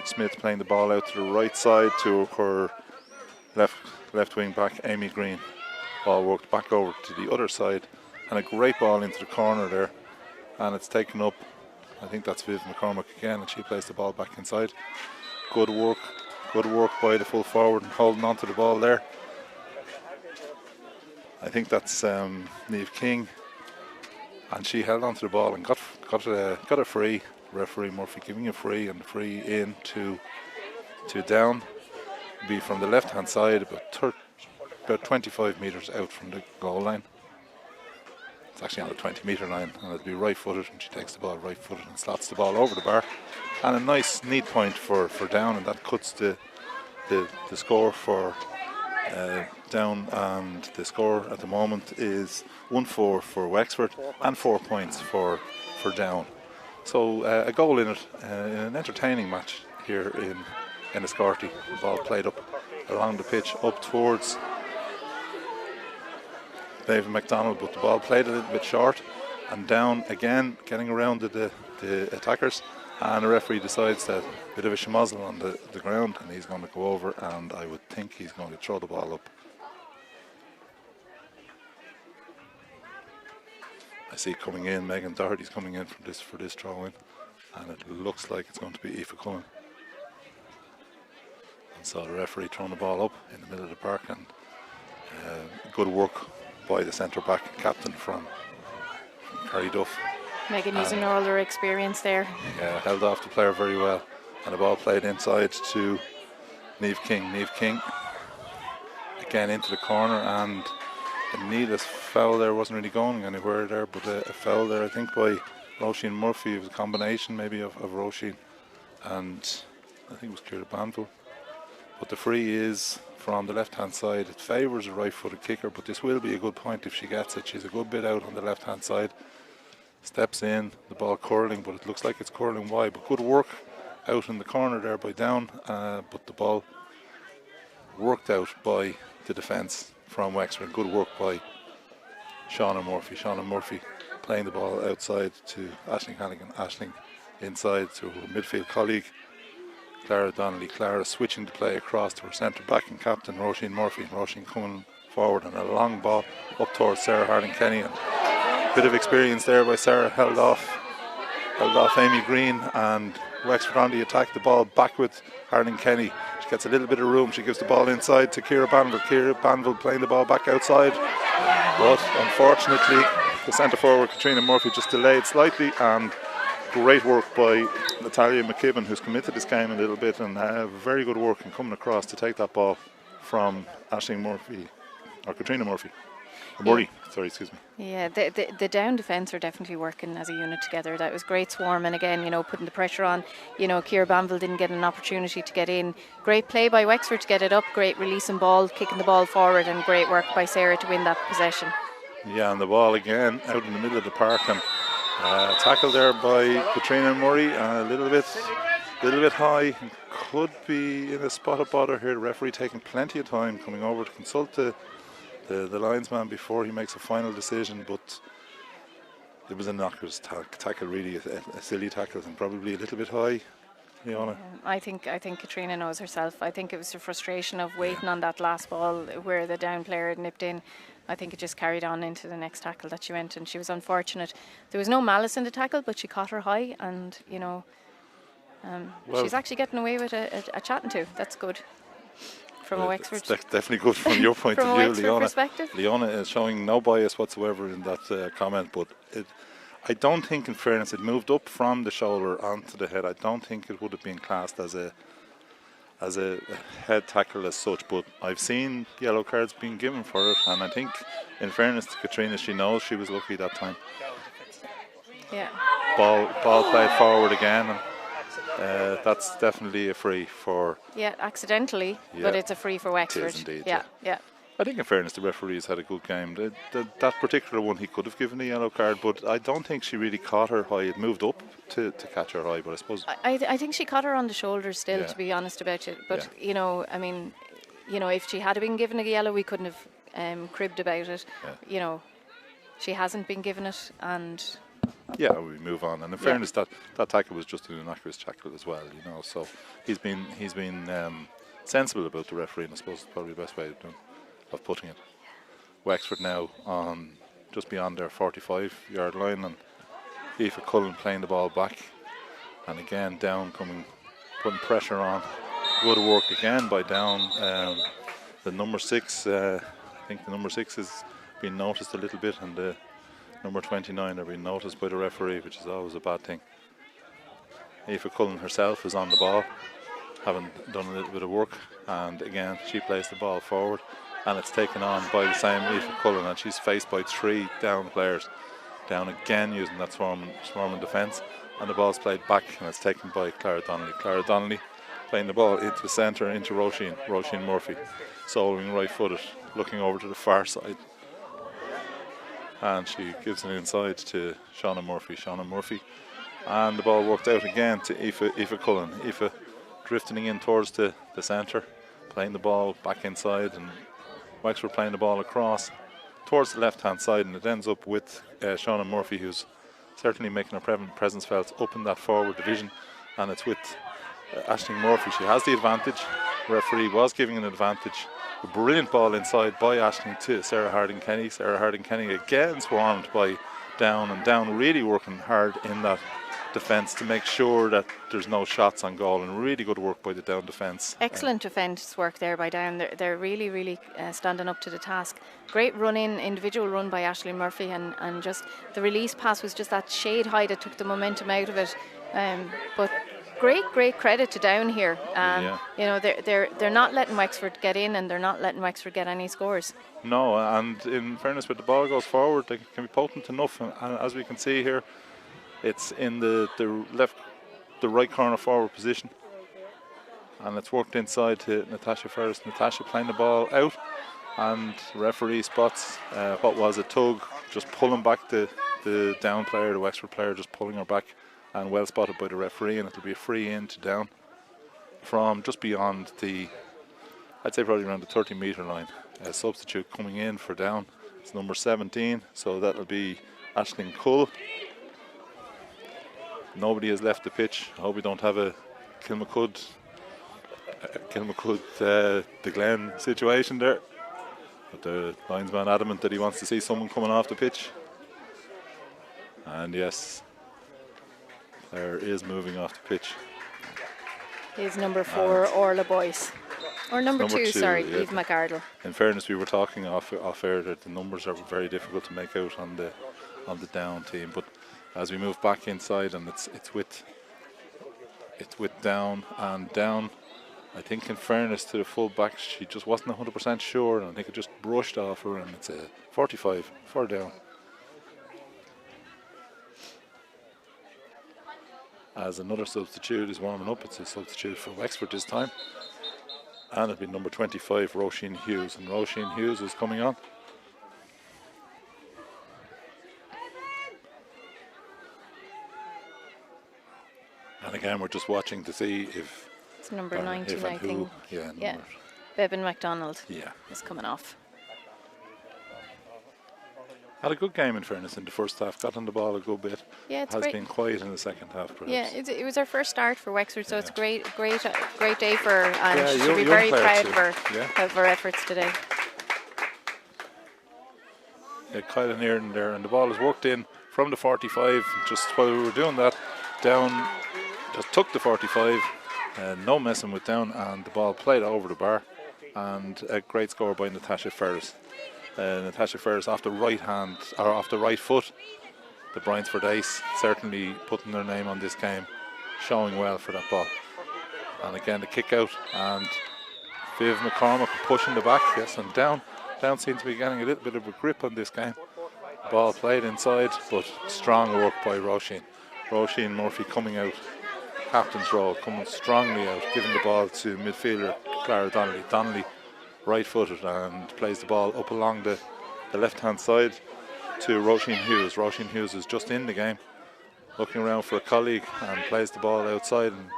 [SPEAKER 3] Smith playing the ball out to the right side to her left wing back Amy Green. Ball worked back over to the other side, and a great ball into the corner there, and it's taken up. I think that's Viv McCormick again, and she plays the ball back inside. Good work by the full forward and holding on to the ball there. I think that's Niamh King, and she held on to the ball and got a free. Referee Murphy giving a free, and the free in to Down. Be from the left hand side, about 25 metres out from the goal line. It's actually on the 20-metre line, and it'll be right footed, and she takes the ball right footed and slots the ball over the bar. And a nice neat point for Down, and that cuts the score for Down, and the score at the moment is 1-4 for Wexford and 4 points for Down. So a goal in it, in an entertaining match here in Enniscorthy. The ball played up along the pitch up towards David McDonald, but the ball played a little bit short, and Down again getting around the attackers, and the referee decides that a bit of a schmozzle on the ground, and he's going to go over, and I would think he's going to throw the ball up. I see coming in, Megan Doherty's coming in for this throw in, and it looks like it's going to be Aoife Cullen. And so the referee throwing the ball up in the middle of the park, and good work by the centre back captain from Carrie Duff.
[SPEAKER 2] Megan using all her experience there.
[SPEAKER 3] Yeah, held off the player very well, and the ball played inside to Niamh King. Niamh King again into the corner, and a needless foul there. Wasn't really going anywhere there, but a foul there I think by Roisin Murphy. It was a combination maybe of Roisin and I think it was Ciara Banville. But the free is from the left hand side. It favours a right footed kicker, but this will be a good point if she gets it. She's a good bit out on the left hand side. Steps in, the ball curling, but it looks like it's curling wide. But good work out in the corner there by Down, but the ball worked out by the defence from Wexford. Good work by Shauna Murphy. Shauna Murphy playing the ball outside to Aisling Hannigan. Aisling inside to her midfield colleague Clara Donnelly. Clara switching the play across to her centre back and captain Roisin Murphy. Roisin coming forward, and a long ball up towards Sarah Harding-Kenny. A bit of experience there by Sarah, held off Amy Green, and Wexford on the attack. The ball back with Harding-Kenny. She gets a little bit of room. She gives the ball inside to Ciara Banville. Ciara Banville playing the ball back outside, but unfortunately the centre forward Katrina Murphy just delayed slightly, and great work by Natalia McKibben, who's come into this game a little bit, and very good work in coming across to take that ball from Aisling Murphy, or Katrina Murphy. Murray, sorry, excuse me.
[SPEAKER 2] Yeah, the Down defence are definitely working as a unit together. That was great swarm, and again, you know, putting the pressure on. You know, Ciara Banville didn't get an opportunity to get in. Great play by Wexford to get it up. Great releasing ball, kicking the ball forward, and great work by Sarah to win that possession. Yeah,
[SPEAKER 3] and the ball again out in the middle of the park, and tackle there by Katrina Murray, a little bit high. Could be in a spot of bother here. The referee taking plenty of time coming over to consult the linesman before he makes a final decision, but it was a knocker's tackle, really a silly tackle, and probably a little bit high. Leona.
[SPEAKER 2] I think Katrina knows herself. I think it was the frustration of waiting on that last ball where the Down player had nipped in. I think it just carried on into the next tackle that she went, and she was unfortunate. There was no malice in the tackle, but she caught her high, and you know, she's actually getting away with a chatting to. That's good. From a Wexford,
[SPEAKER 3] it's definitely good from your point of view, Leona.
[SPEAKER 2] Perspective.
[SPEAKER 3] Leona is showing no bias whatsoever in that comment, but I don't think, in fairness, it moved up from the shoulder onto the head. I don't think it would have been classed as a. a head tackle as such, but I've seen yellow cards being given for it, and I think, in fairness to Katrina, she knows she was lucky that time.
[SPEAKER 2] Yeah.
[SPEAKER 3] Ball played forward again, and that's definitely a free for.
[SPEAKER 2] Yeah, accidentally, but it's a free for Wexford.
[SPEAKER 3] It is indeed.
[SPEAKER 2] Yeah.
[SPEAKER 3] I think, in fairness, the referees had a good game. That particular one, he could have given a yellow card, but I don't think she really caught her high. It moved up to catch her high, but I suppose.
[SPEAKER 2] I think she caught her on the shoulders still,
[SPEAKER 3] Yeah.
[SPEAKER 2] to be honest about it. But,
[SPEAKER 3] Yeah.
[SPEAKER 2] you know, I mean, you know, if she had been given a yellow, we couldn't have cribbed about it.
[SPEAKER 3] Yeah.
[SPEAKER 2] You know, she hasn't been given it, and
[SPEAKER 3] Yeah, we move on. And in fairness, that tackle was just an inaccurate tackle as well, you know. So he's been sensible about the referee, and I suppose it's probably the best way of putting it. Wexford now on just beyond their 45-yard line, and Aoife Cullen playing the ball back, and again Down putting pressure on. Good work again by Down. The number 6, I think the number 6 has been noticed a little bit, and the number 29 are being noticed by the referee, which is always a bad thing. Aoife Cullen herself is on the ball, having done a little bit of work, and again she plays the ball forward, and it's taken on by the same Aoife Cullen, and she's faced by 3 Down players. Down again using that swarming defence, and the ball's played back, and it's taken by Clara Donnelly. Clara Donnelly playing the ball into the centre, into Roisin Murphy, soloing right footed, looking over to the far side, and she gives it inside to Shauna Murphy, and the ball worked out again to Aoife Cullen. Aoife drifting in towards the centre, playing the ball back inside, and Wexford playing the ball across towards the left hand side, and it ends up with Shauna Murphy, who's certainly making her presence felt up in that forward division, and it's with Aisling Murphy. She has the advantage. The referee was giving an advantage. A brilliant ball inside by Aisling to Sarah Harding-Kenny. Sarah Harding-Kenny again swarmed by Down, and Down really working hard in that defence to make sure that there's no shots on goal, and really good work by the Down defence.
[SPEAKER 2] excellent defence work there by Down. They're really standing up to the task. Great individual run by Aisling Murphy, and just the release pass was just that shade high that took the momentum out of it. But great credit to Down here. You know, they're not letting Wexford get in, and they're not letting Wexford get any scores.
[SPEAKER 3] No, and in fairness, when the ball goes forward, they can be potent enough, and as we can see here, it's in the right corner forward position, and it's worked inside to Natasha Ferris. Natasha playing the ball out, and referee spots what was a tug, just pulling back the Down player, the Wexford player, just pulling her back, and well spotted by the referee, and it'll be a free in to Down from just beyond I'd say probably around the 30-metre line. A substitute coming in for Down, it's number 17, so that'll be Aisling Cull. Nobody has left the pitch. I hope we don't have a Kilmacud the Glen situation there. But the linesman adamant that he wants to see someone coming off the pitch. And yes, player is moving off the pitch.
[SPEAKER 2] He's number 4, Orla Boyce. Or number 2, sorry,
[SPEAKER 3] yeah.
[SPEAKER 2] Eve McArdle.
[SPEAKER 3] In fairness, we were talking off air that the numbers are very difficult to make out on the Down team, but as we move back inside, and it's with Down, and Down, I think in fairness to the full back, she just wasn't 100% sure, and I think it just brushed off her, and it's a 45 for Down. As another substitute is warming up, it's a substitute for Wexford this time, and it'll be number 25, Roisin Hughes, and Roisin Hughes is coming on. And again, we're just watching to see if
[SPEAKER 2] it's number 19, I think.
[SPEAKER 3] Yeah.
[SPEAKER 2] Bevan MacDonald is coming off.
[SPEAKER 3] Had a good game in fairness in the first half. Got on the ball a good bit.
[SPEAKER 2] Yeah, it's
[SPEAKER 3] has
[SPEAKER 2] great.
[SPEAKER 3] been quiet in the second half, perhaps.
[SPEAKER 2] Yeah, it was our first start for Wexford, so it's great day for her, and
[SPEAKER 3] Yeah,
[SPEAKER 2] she should be
[SPEAKER 3] young
[SPEAKER 2] very
[SPEAKER 3] player
[SPEAKER 2] proud
[SPEAKER 3] too.
[SPEAKER 2] of her efforts today.
[SPEAKER 3] Yeah, Kyla Nearden there, and the ball is worked in from the 45. Just while we were doing that, Down just took the 45, no messing with Down, and the ball played over the bar, and a great score by Natasha Ferris. Natasha Ferris off the right hand, or off the right foot. The Bryansford Ace certainly putting their name on this game, showing well for that ball. And again, the kick out, and Viv McCormick pushing the back, yes, and down seems to be getting a little bit of a grip on this game. Ball played inside, but strong work by Roisin Murphy coming out, captain's role, coming strongly out, giving the ball to midfielder Clara Donnelly, right-footed, and plays the ball up along the left-hand side to Roisin Hughes. Roisin Hughes is just in the game, looking around for a colleague, and plays the ball outside. And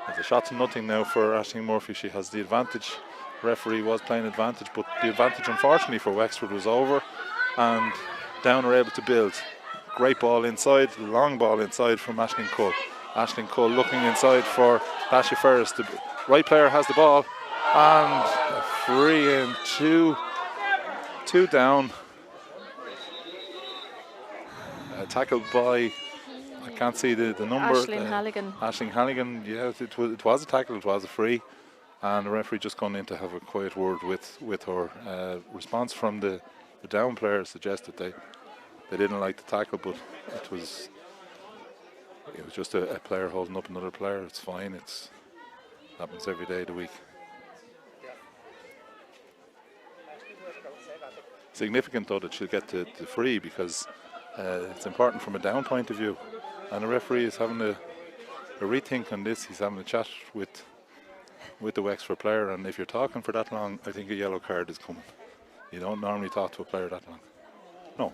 [SPEAKER 3] it's a shot to nothing now for Aisling Murphy. She has the advantage. Referee was playing advantage, but the advantage, unfortunately, for Wexford was over, and Down are able to build. Great ball inside, long ball inside from Aisling Cull. Aisling Cull looking inside for Lashley Ferris. The right player has the ball, and a free in, two down. Tackled by, I can't see the number.
[SPEAKER 2] Aisling Halligan.
[SPEAKER 3] Aisling Halligan, yeah, it was a tackle, it was a free. And the referee just gone in to have a quiet word with her. Response from the down player suggested they didn't like the tackle, but it was just a player holding up another player. It's fine. It happens every day of the week. Significant though that she'll get the free, because it's important from a down point of view, and the referee is having a rethink on this. He's having a chat with the Wexford player, and if you're talking for that long, I think a yellow card is coming. You don't normally talk to a player that long. No.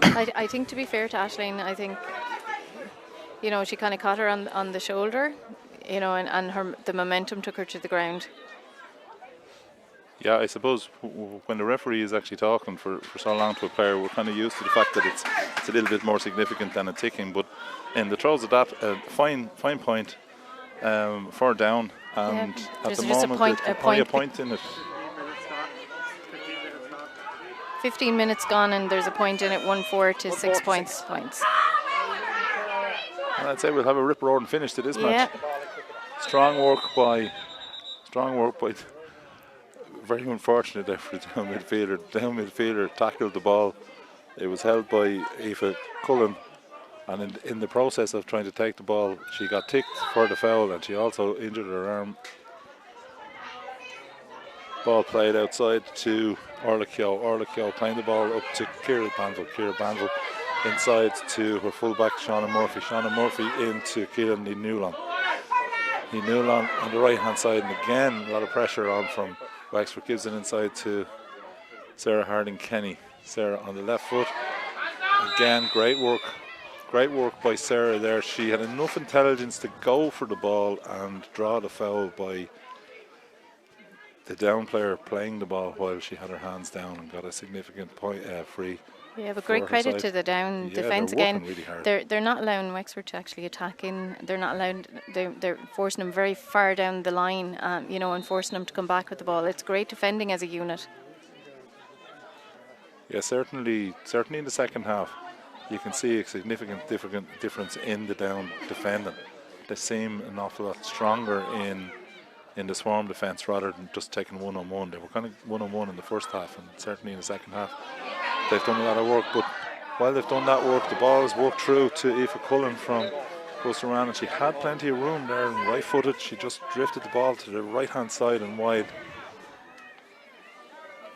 [SPEAKER 2] I think, to be fair to Aisling, I think, she kind of caught her on the shoulder, and the momentum took her to the ground.
[SPEAKER 3] Yeah, I suppose when the referee is actually talking for so long to a player, we're kind of used to the fact that it's a little bit more significant than a ticking. But in the throws of that, fine point for down, and at the moment, a point in it.
[SPEAKER 2] 15 minutes gone, and there's a point in it, 1-4 to 6 points.
[SPEAKER 3] And I'd say we'll have a rip-roaring finish to this match. Strong work by. Very unfortunate there for the down midfielder. Down midfielder tackled the ball. It was held by Aoife Cullen, and in the process of trying to take the ball, she got ticked for the foul, and she also injured her arm. Ball played outside to Orla Keogh. Orla Keogh playing the ball up to Ciara Banville. Ciara Banville inside to her fullback Shauna Murphy. Shauna Murphy into Keelan Newland. Newland on the right hand side, and again a lot of pressure on from Wexford. Gives it inside to Sarah Harding Kenny. Sarah on the left foot. Again, great work by Sarah there. She had enough intelligence to go for the ball and draw the foul by the down player playing the ball while she had her hands down, and got a significant point free.
[SPEAKER 2] Yeah, but great credit to the down defence again.
[SPEAKER 3] Really hard.
[SPEAKER 2] They're not allowing Wexford to actually attack in. They're not allowing. They're forcing them very far down the line, and forcing them to come back with the ball. It's great defending as a unit.
[SPEAKER 3] Yeah, certainly in the second half, you can see a significant difference in the down defending. They seem an awful lot stronger in the swarm defence rather than just taking one-on-one. They were kind of one-on-one in the first half, and certainly in the second half they've done a lot of work. But while they've done that work, the ball has worked through to Aoife Cullen from Bustaran, and she had plenty of room there, and right-footed, she just drifted the ball to the right-hand side and wide.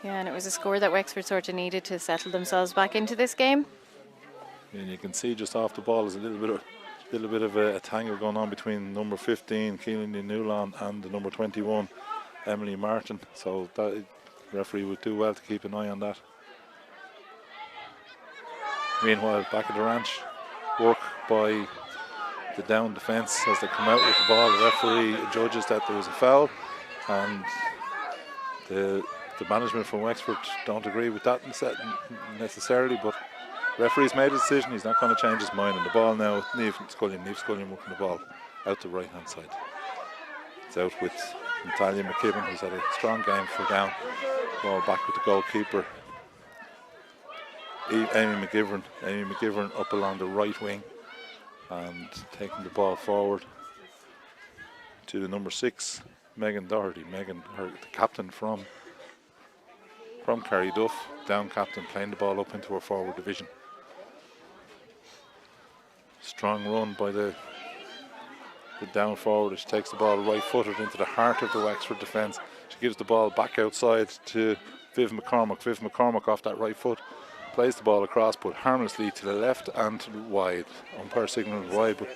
[SPEAKER 2] Yeah, and it was a score that Wexford sort of needed to settle themselves back into this game.
[SPEAKER 3] And you can see just off the ball, there's a little bit of a tangle going on between number 15 Keelan Newland and the number 21 Emily Martin. So that referee would do well to keep an eye on that. Meanwhile, back at the ranch, work by the down defence as they come out with the ball. The referee judges that there was a foul, and the management from Wexford don't agree with that necessarily, but referee's made a decision. He's not going to change his mind, and the ball now, Niamh Scullion working the ball out the right hand side. It's out with Natalia McKibben, who's had a strong game for down. Ball back with the goalkeeper Amy McGivern up along the right wing and taking the ball forward to the number 6 Megan Doherty. The captain from Carryduff, down captain, playing the ball up into her forward division. Strong run by the down forward. She takes the ball right-footed into the heart of the Wexford defence. She gives the ball back outside to Viv McCormack. Viv McCormack off that right foot plays the ball across, but harmlessly to the left and to the wide. Umpire signal wide, but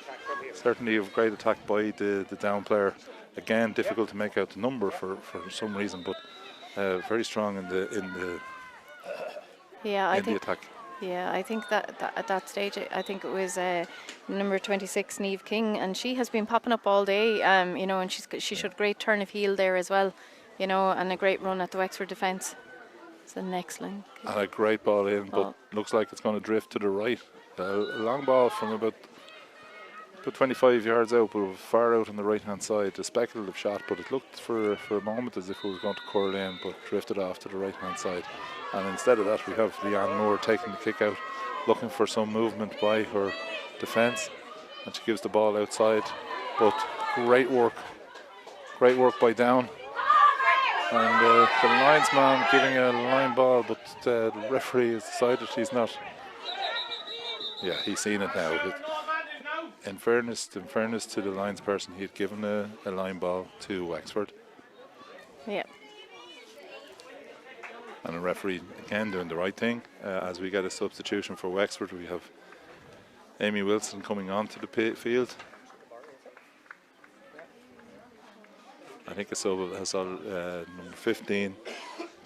[SPEAKER 3] certainly a great attack by the down player. Again, difficult to make out the number for some reason, but very strong in the attack.
[SPEAKER 2] Yeah, I think that at that stage, I think it was number 26, Niamh King, and she has been popping up all day. You know, and she showed great turn of heel there as well. You know, and a great run at the Wexford defence. It's an excellent.
[SPEAKER 3] And a great ball in, but looks like it's going to drift to the right. A long ball from about 25 yards out, but far out on the right-hand side. A speculative shot, but it looked for a moment as if it was going to curl in, but drifted off to the right-hand side. And instead of that, we have Leanne Moore taking the kick out, looking for some movement by her defence, and she gives the ball outside. But great work by Down. And the linesman giving a line ball, but the referee has decided he's not. Yeah, he's seen it now. But in fairness to the linesperson, he had given a line ball to Wexford.
[SPEAKER 2] Yeah.
[SPEAKER 3] And the referee again doing the right thing. As we get a substitution for Wexford, we have Amy Wilson coming onto the field. I think it's over. Has number 15,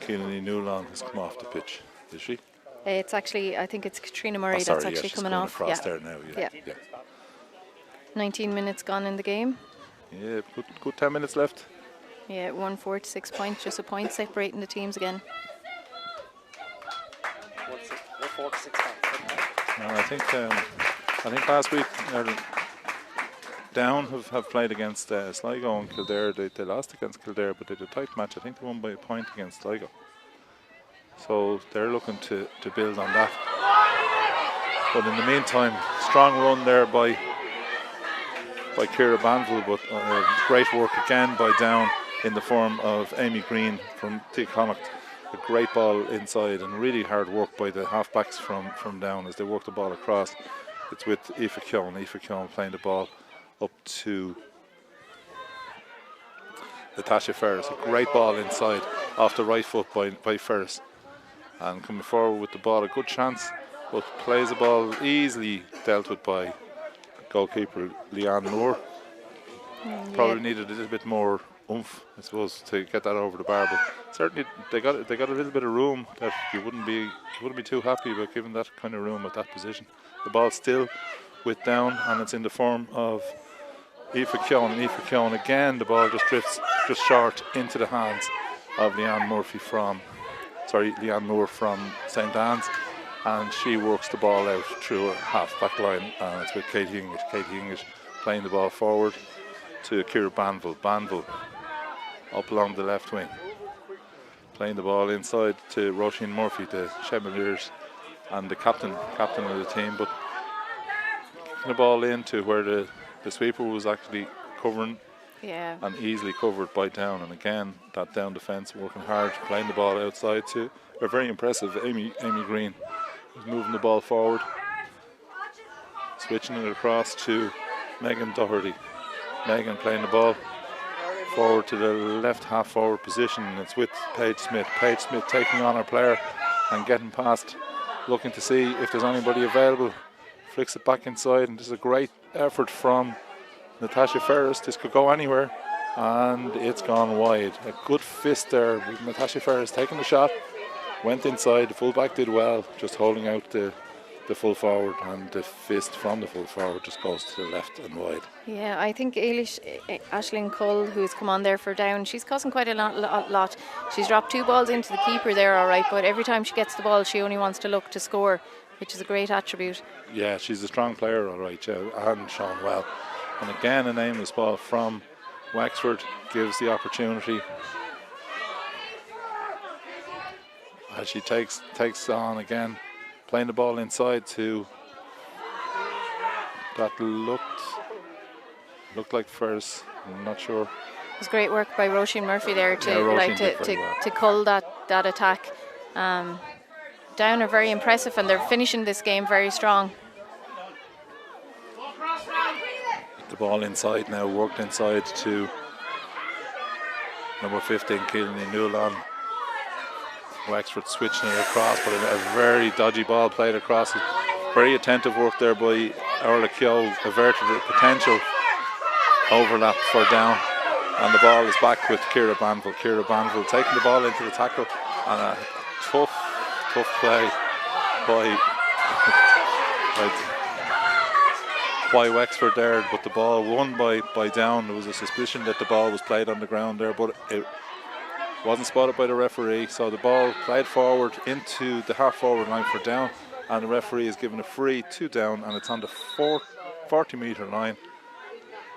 [SPEAKER 3] Keelan Newlon, has come off the pitch. Is she?
[SPEAKER 2] It's actually, I think it's Katrina Murray that's actually coming off.
[SPEAKER 3] Across there now. Yeah.
[SPEAKER 2] 19 minutes gone in the game.
[SPEAKER 3] Yeah, good 10 minutes left.
[SPEAKER 2] Yeah, 146 points, just a point separating the teams again.
[SPEAKER 1] 46 points.
[SPEAKER 3] No, I think last week Down have played against Sligo and Kildare. They lost against Kildare, but they had a tight match. I think they won by a point against Sligo. So they're looking to build on that. But in the meantime, strong run there by Ciara Banville, but great work again by Down in the form of Amy Green from Connacht. A great ball inside and really hard work by the halfbacks from Down as they work the ball across. It's with Aoife Keown. Aoife Keown playing the ball up to Natasha Ferris. A great ball inside off the right foot by Ferris. And coming forward with the ball, a good chance, but plays the ball easily dealt with by goalkeeper Leanne Moore. Probably needed a little bit more oomph, I suppose, to get that over the bar, but certainly they got a little bit of room that you wouldn't be too happy about giving that kind of room at that position. The ball's still with Down, and it's in the form of Aoife Keown. And Aoife Keown again, the ball just drifts just short into the hands of Leanne Moore from St. Anne's, and she works the ball out through her half-back line, and it's with Katie English. Katie English playing the ball forward to Ciara Banville. Banville up along the left wing, playing the ball inside to Roisin Murphy, the Chevaliers and the captain of the team, but kicking the ball into where the sweeper was actually covering.
[SPEAKER 2] Yeah.
[SPEAKER 3] And easily covered by Down, and again that Down defence working hard, playing the ball outside to a very impressive Amy Green, who's moving the ball forward, switching it across to Megan Doherty. Megan playing the ball forward to the left half forward position, and it's with Paige Smith. Paige Smith taking on her player and getting past, looking to see if there's anybody available, flicks it back inside, and this is a great effort from Natasha Ferris. This could go anywhere, and it's gone wide. A good fist there with Natasha Ferris taking the shot, went inside. The fullback did well, just holding out the full forward, and the fist from the full forward just goes to the left and wide.
[SPEAKER 2] Yeah, I think Aisling Cull, who's come on there for Down, she's causing quite a lot. She's dropped 2 balls into the keeper there, all right, but every time she gets the ball, she only wants to look to score, which is a great attribute. Yeah,
[SPEAKER 3] she's a strong player, all right, and shown well. And again, an aimless ball from Wexford gives the opportunity as she takes on again, playing the ball inside to that looked like Ferris. I'm not sure.
[SPEAKER 2] It was great work by Roisin Murphy there to cull that attack. Down are very impressive, and they're finishing this game very strong.
[SPEAKER 3] ball inside now, worked inside to number 15, Keelan Newland. Wexford switching it across, but a very dodgy ball played across it. Very attentive work there by Orla Keogh, averted a potential overlap for down. And the ball is back with Ciara Banville. Ciara Banville taking the ball into the tackle, and a tough play by Wexford there, but the ball won by down. There was a suspicion that the ball was played on the ground there, but it wasn't spotted by the referee, so the ball played forward into the half forward line for down, and the referee is given a free to down, and it's on the 40-metre line.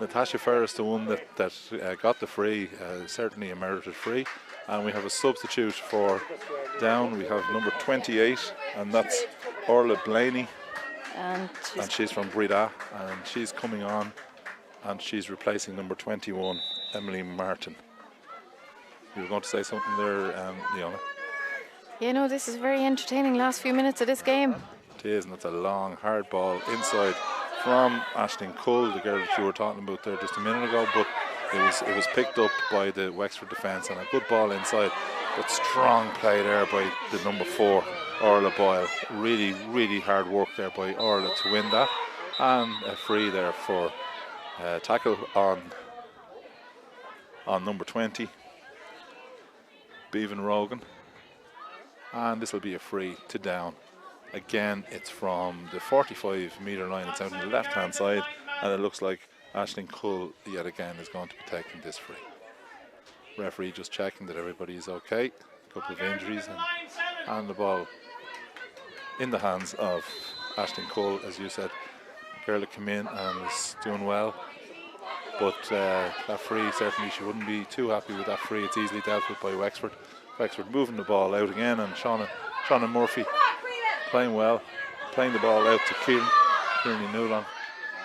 [SPEAKER 3] Natasha Ferris, the one that got the free, certainly a merited free, and we have a substitute for down. We have number 28, and that's Orla Blaney, and she's from Breda, and she's coming on, and she's replacing number 21, Emily Martin. You were going to say something there, Leona?
[SPEAKER 2] Yeah, no, this is very entertaining last few minutes of this game.
[SPEAKER 3] It is, and it's a long, hard ball inside from Aisling Cull, the girl that you were talking about there just a minute ago, but it was picked up by the Wexford defence, and a good ball inside, but strong play there by the number 4, Orla Boyle. Really, really hard work there by Orla to win that, and a free there for tackle on number 20, Bevan Rogan, and this will be a free to down. Again, it's from the 45-metre line. It's out on the left-hand side, and it looks like Aisling Cull yet again is going to be taking this free. Referee just checking that everybody is okay. A couple of injuries, and the ball in the hands of Aisling Cull, as you said. Girl came in and was doing well, but that free, certainly she wouldn't be too happy with that free. It's easily dealt with by Wexford. Wexford moving the ball out again, and Shauna Murphy playing well, playing the ball out to Keelan Newland.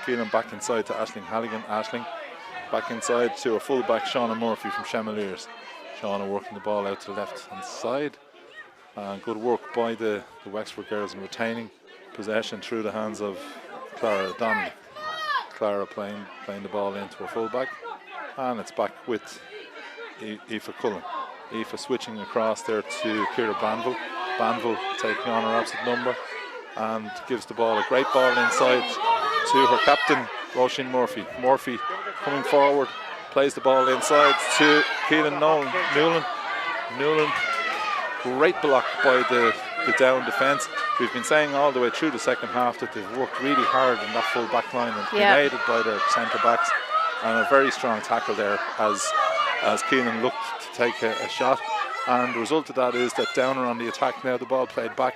[SPEAKER 3] Keelan back inside to Aisling Halligan. Aisling back inside to a full-back, Shauna Murphy from Chamaliers. Shauna working the ball out to the left-hand side. And good work by the Wexford girls in retaining possession through the hands of Clara Donnelly. Clara playing the ball into a full-back. And it's back with Aoife Cullen. Aoife switching across there to Ciara Banville. Banville taking on her opposite number and gives the ball, a great ball inside to her captain, Roisin Murphy. Murphy coming forward, plays the ball inside to Keelan Newland. Great block by the down defence. We've been saying all the way through the second half that they've worked really hard in that full back line and been aided by their centre backs, and a very strong tackle there as Keelan looked to take a shot. And the result of that is that down are on the attack now. The ball played back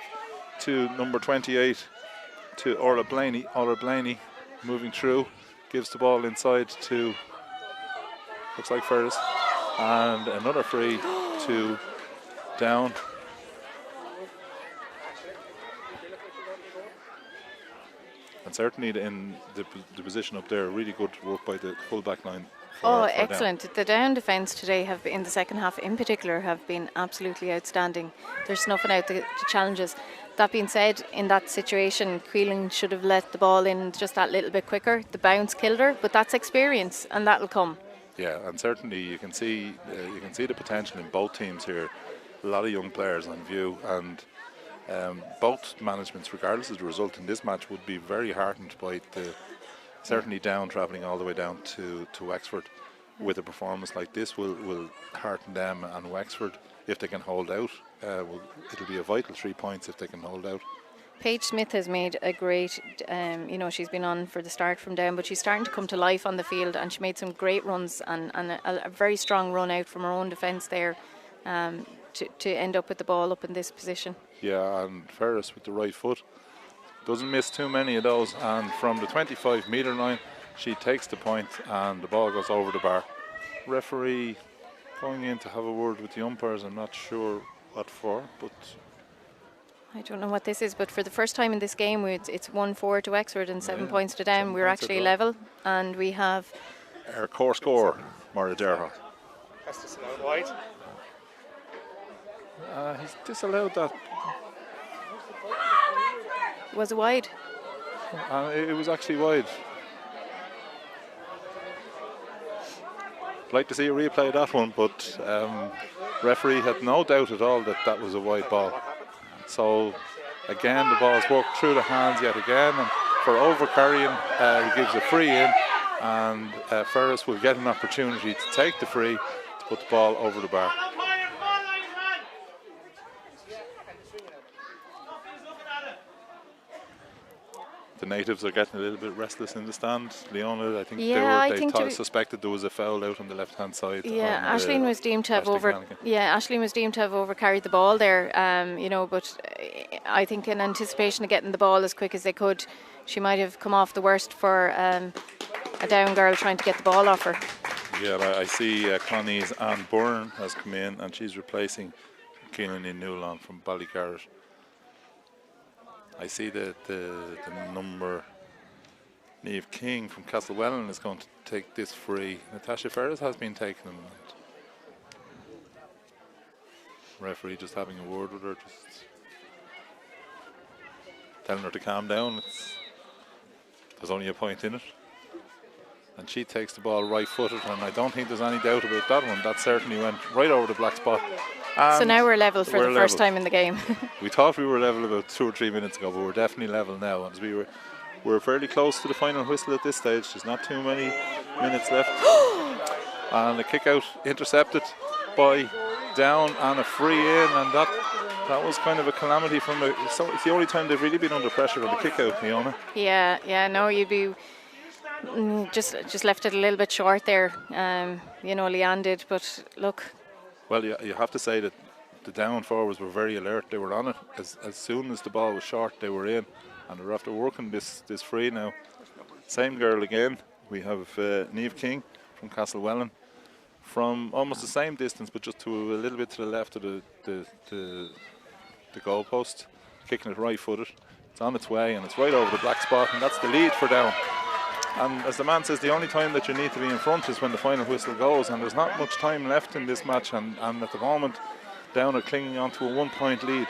[SPEAKER 3] to number 28, to Orla Blaney. Orla Blaney moving through, gives the ball inside to, looks like Ferris, and another free to down. And certainly in the position up there, really good work by the full back line.
[SPEAKER 2] Oh, excellent. Down. The down defence today have been, in the second half in particular, have been absolutely outstanding. They're snuffing out the challenges. That being said, in that situation, Queeling should have let the ball in just that little bit quicker. The bounce killed her, but that's experience, and that'll come.
[SPEAKER 3] Yeah, and certainly you can see the potential in both teams here. A lot of young players on view, and both managements, regardless of the result in this match, would be very heartened by certainly down, travelling all the way down to Wexford with a performance like this will hearten them, and Wexford, if they can hold out, it'll be a vital 3 points if they can hold out.
[SPEAKER 2] Paige Smith has made a great, she's been on for the start from down, but she's starting to come to life on the field, and she made some great runs and a very strong run out from her own defence there to end up with the ball up in this position. Yeah,
[SPEAKER 3] and Ferris with the right foot doesn't miss too many of those, and from the 25-metre line she takes the point and the ball goes over the bar. Referee going in to have a word with the umpires. I'm not sure what for, but
[SPEAKER 2] I don't know what this is, but for the first time in this game it's 1-4 to Wexford and 7 points to down. We're actually level, and we have
[SPEAKER 3] our core scorer, Maura Derhot.
[SPEAKER 1] Has disallowed wide.
[SPEAKER 3] He's disallowed that.
[SPEAKER 2] Was it wide?
[SPEAKER 3] It was actually wide. like to see a replay of that one, but referee had no doubt at all that that was a wide ball. So again, the ball's worked through the hands yet again, and for over carrying, he gives a free in, and Ferris will get an opportunity to take the free to put the ball over the bar. The natives are getting a little bit restless in the stand. Leona, I think they suspected there was a foul out on the left-hand side.
[SPEAKER 2] Yeah, Aisling was deemed to have Aisling was deemed to have overcarried the ball there. But I think in anticipation of getting the ball as quick as they could, she might have come off the worst for a down girl trying to get the ball off her.
[SPEAKER 3] Yeah, I see Connie's Anne Byrne has come in, and she's replacing Keelan Newlon from Ballygarrett. I see that the number Niamh King from Castlewellan is going to take this free. Natasha Ferris has been taken. Referee just having a word with her, just telling her to calm down. There's only a point in it. And she takes the ball right-footed, and I don't think there's any doubt about that one. That certainly went right over the black spot. And
[SPEAKER 2] so now we're level for the first time in the game.
[SPEAKER 3] We thought we were level about 2 or 3 minutes ago, but we're definitely level now. And we're fairly close to the final whistle at this stage. There's not too many minutes left. And a kick out intercepted by Down, and a free in, and that was kind of a calamity from it's the only time they've really been under pressure on the kick out, Leona.
[SPEAKER 2] No, you'd be just left it a little bit short there. Leanne did, but look.
[SPEAKER 3] Well, you have to say that the Down forwards were very alert. They were on it as soon as the ball was short. They were in, and they're after working this free now. Same girl again. We have Niamh King from Castlewellan, from almost the same distance, but just to a little bit to the left of the goalpost, kicking it right-footed. It's on its way, and it's right over the black spot, and that's the lead for Down. And as the man says, the only time that you need to be in front is when the final whistle goes, and there's not much time left in this match, and at the moment Down are clinging on to a 1-point lead.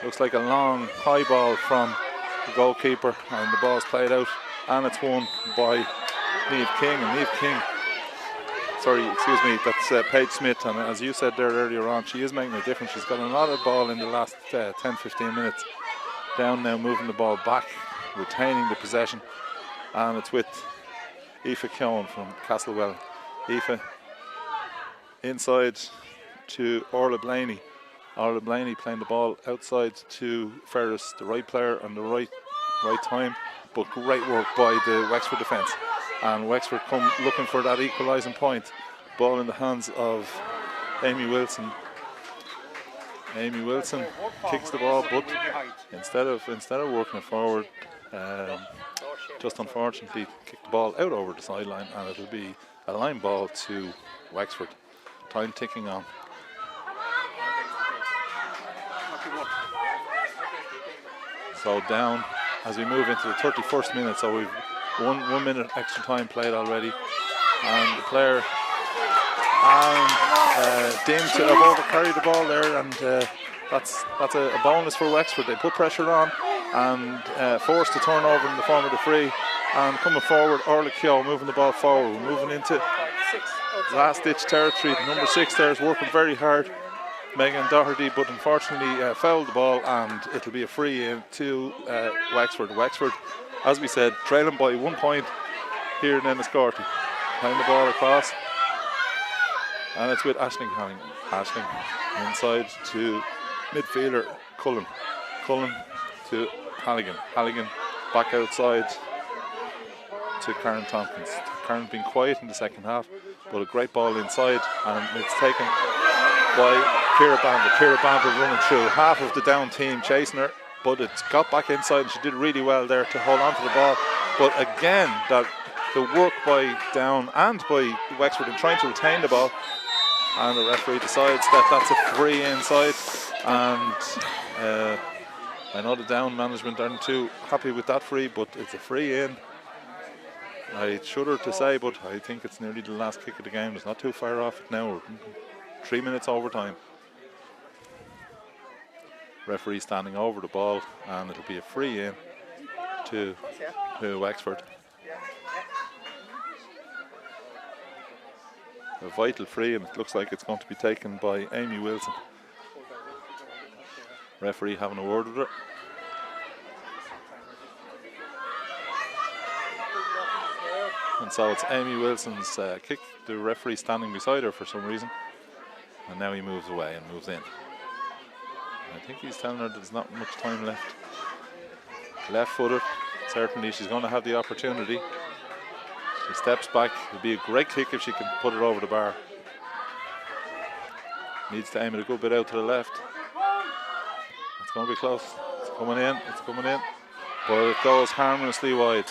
[SPEAKER 3] Looks like a long high ball from the goalkeeper, and the ball's played out, and it's won by Niamh King. And Niamh King, that's Paige Smith, and as you said there earlier on, she is making a difference. She's got another ball in the last 10-15 minutes. Down now moving the ball back, retaining the possession, and it's with Aoife Keown from Castlewellan. Aoife inside to Orla Blaney. Orla Blaney playing the ball outside to Ferris, the right player and the right time, but great work by the Wexford defence. And Wexford come looking for that equalising point. Ball in the hands of Amy Wilson. Amy Wilson kicks the ball, but instead of working it forward, just unfortunately kicked the ball out over the sideline, and it'll be a line ball to Wexford. Time ticking on. So Down as we move into the 31st minute, so we've 1 minute extra time played already, and the player deemed to have overcarried the ball there, and that's a bonus for Wexford. They put pressure on and forced the turnover in the form of the free, and coming forward, Orla Keogh moving the ball forward. We're moving into last ditch territory. The number 6 there is working very hard, Megan Doherty, but unfortunately fouled the ball, and it'll be a free in to Wexford. Wexford, as we said, trailing by 1 point here in Enniscorthy. Playing the ball across, and it's with Aisling Hanning. Aisling inside to midfielder Cullen. Cullen to Halligan. Halligan back outside to Karen Tompkins. Karen's been quiet in the second half, but a great ball inside, and it's taken by Ciara Bamber. Ciara Bamber running through half of the Down team chasing her, but it's got back inside, and she did really well there to hold on to the ball. But again, that the work by Down and by Wexford in trying to retain the ball, and the referee decides that that's a free inside, and I know the Down management aren't too happy with that free, but it's a free in. I shudder to say, but I think it's nearly the last kick of the game. It's not too far off it now. We're 3 minutes overtime. Referee standing over the ball, and it'll be a free in to Wexford. A vital free, and it looks like it's going to be taken by Amy Wilson. Referee having a word with her. And so it's Amy Wilson's kick. The referee standing beside her for some reason. And now he moves away and moves in. I think he's telling her there's not much time left. Left-footed. Certainly she's going to have the opportunity. She steps back. It'll be a great kick if she can put it over the bar. Needs to aim it a good bit out to the left. It's going to be close. It's coming in. It's coming in. But it goes harmlessly wide.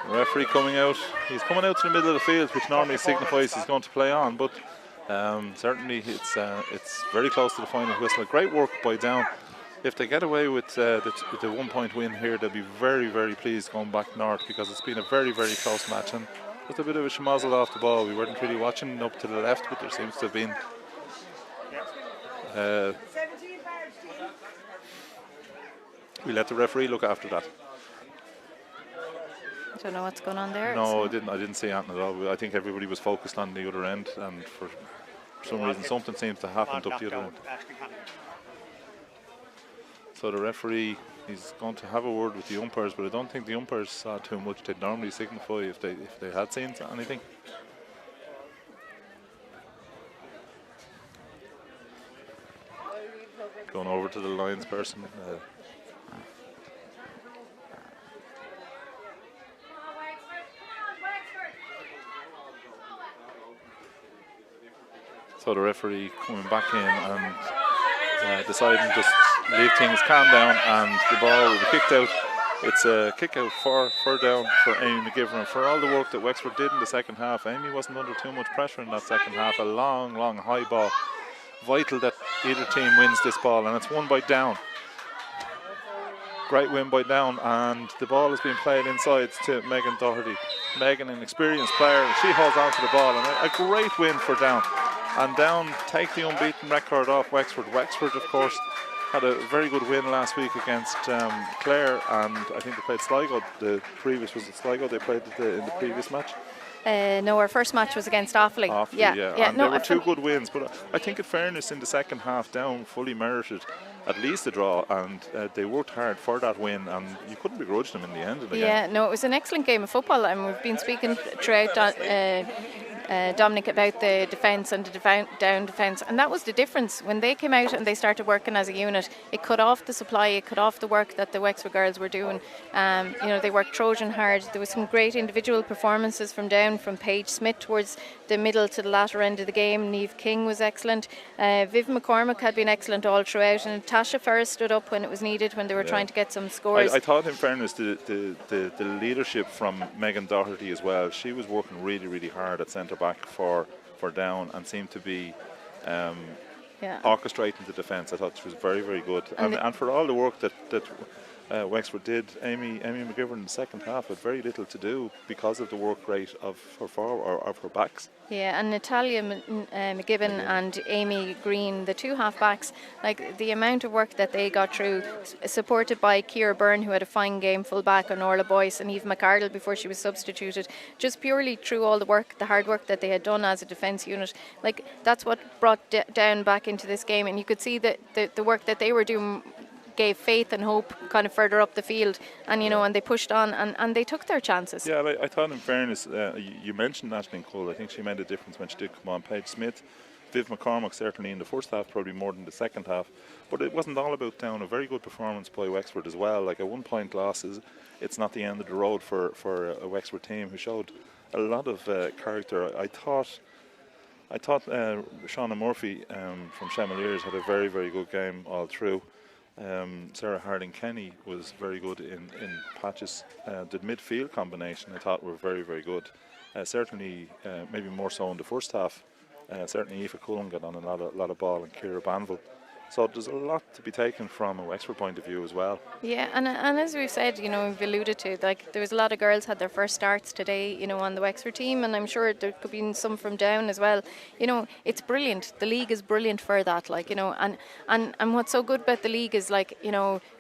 [SPEAKER 3] The referee coming out. He's coming out to the middle of the field, which normally signifies he's going to play on. But certainly it's very close to the final whistle. Great work by Down. If they get away with the 1 point win here, they'll be very, very pleased going back north, because it's been a very, very close match. And just a bit of a schmozzle off the ball. We weren't really watching up to the left, but there seems to have been we let the referee look after that.
[SPEAKER 2] I don't know what's going on there.
[SPEAKER 3] No, I didn't see anything at all. I think everybody was focused on the other end, and for some reason something seems to happen up the other end. So the referee, he's going to have a word with the umpires, but I don't think the umpires saw too much. They'd normally signify if they had seen anything. Going over to the Lions person. So the referee coming back in and deciding just leave things calm down, and the ball will be kicked out. It's a kick out for down for Amy McGivern. And for all the work that Wexford did in the second half, Amy wasn't under too much pressure in that second half. A long, long high ball. Vital that either team wins this ball, and it's won by Down. Great win by Down, and the ball is being played inside to Megan Doherty. Megan, an experienced player, and she holds on to the ball, and a great win for Down. And Down take the unbeaten record off Wexford. Wexford, of course, had a very good win last week against Clare, and I think they played Sligo. Was it Sligo they played in the previous match?
[SPEAKER 2] No, our first match was against Offaly.
[SPEAKER 3] Offaly, yeah. And
[SPEAKER 2] no,
[SPEAKER 3] there were two good wins, but I think in fairness, in the second half, Down fully merited at least a draw, and they worked hard for that win, and you couldn't begrudge them in the end of the game.
[SPEAKER 2] Yeah, no, it was an excellent game of football, and we've been speaking throughout Dominic about the defence and the Down defence, and that was the difference. When they came out and they started working as a unit, it cut off the supply, it cut off the work that the Wexford girls were doing. They worked Trojan hard. There was some great individual performances from Down, from Paige Smith towards the middle to the latter end of the game. Niamh King was excellent. Viv McCormick had been excellent all throughout, and Tasha Ferris stood up when it was needed, when they were trying to get some scores.
[SPEAKER 3] I thought, in fairness, the leadership from Megan Doherty as well. She was working really, really hard at centre back for Down, and seemed to be orchestrating the defence. I thought she was very, very good, and for all the work that Wexford did, Amy McGivern in the second half had very little to do because of the work rate of her backs. Yeah,
[SPEAKER 2] and Natalia McGibbon and Amy Green, the two half-backs, like the amount of work that they got through, supported by Ciara Byrne, who had a fine game full-back, and Orla Boyce and Eve McArdle before she was substituted, just purely through all the hard work that they had done as a defence unit. Like, that's what brought Down back into this game, and you could see that the work that they were doing gave faith and hope kind of further up the field, and and they pushed on, and they took their chances.
[SPEAKER 3] Yeah, I thought, in fairness, you mentioned Aisling Cole. I think she made a difference when she did come on. Paige Smith, Viv McCormick certainly in the first half, probably more than the second half, but it wasn't all about Down. A very good performance by Wexford as well. Like, a 1 point loss it's not the end of the road for a Wexford team who showed a lot of character. I thought Shauna Murphy from Chamaliers had a very, very good game all through. Sarah Harding-Kenny was very good in patches. The midfield combination I thought were very, very good. Certainly, maybe more so in the first half. Certainly Aoife Cullen got on a lot of ball, and Ciara Banville So there's a lot to be taken from a Wexford point of view as well.
[SPEAKER 2] Yeah, and as we've said, we've alluded to, like, there was a lot of girls had their first starts today, on the Wexford team, and I'm sure there could be some from down as well. It's brilliant. The league is brilliant for that, and what's so good about the league is,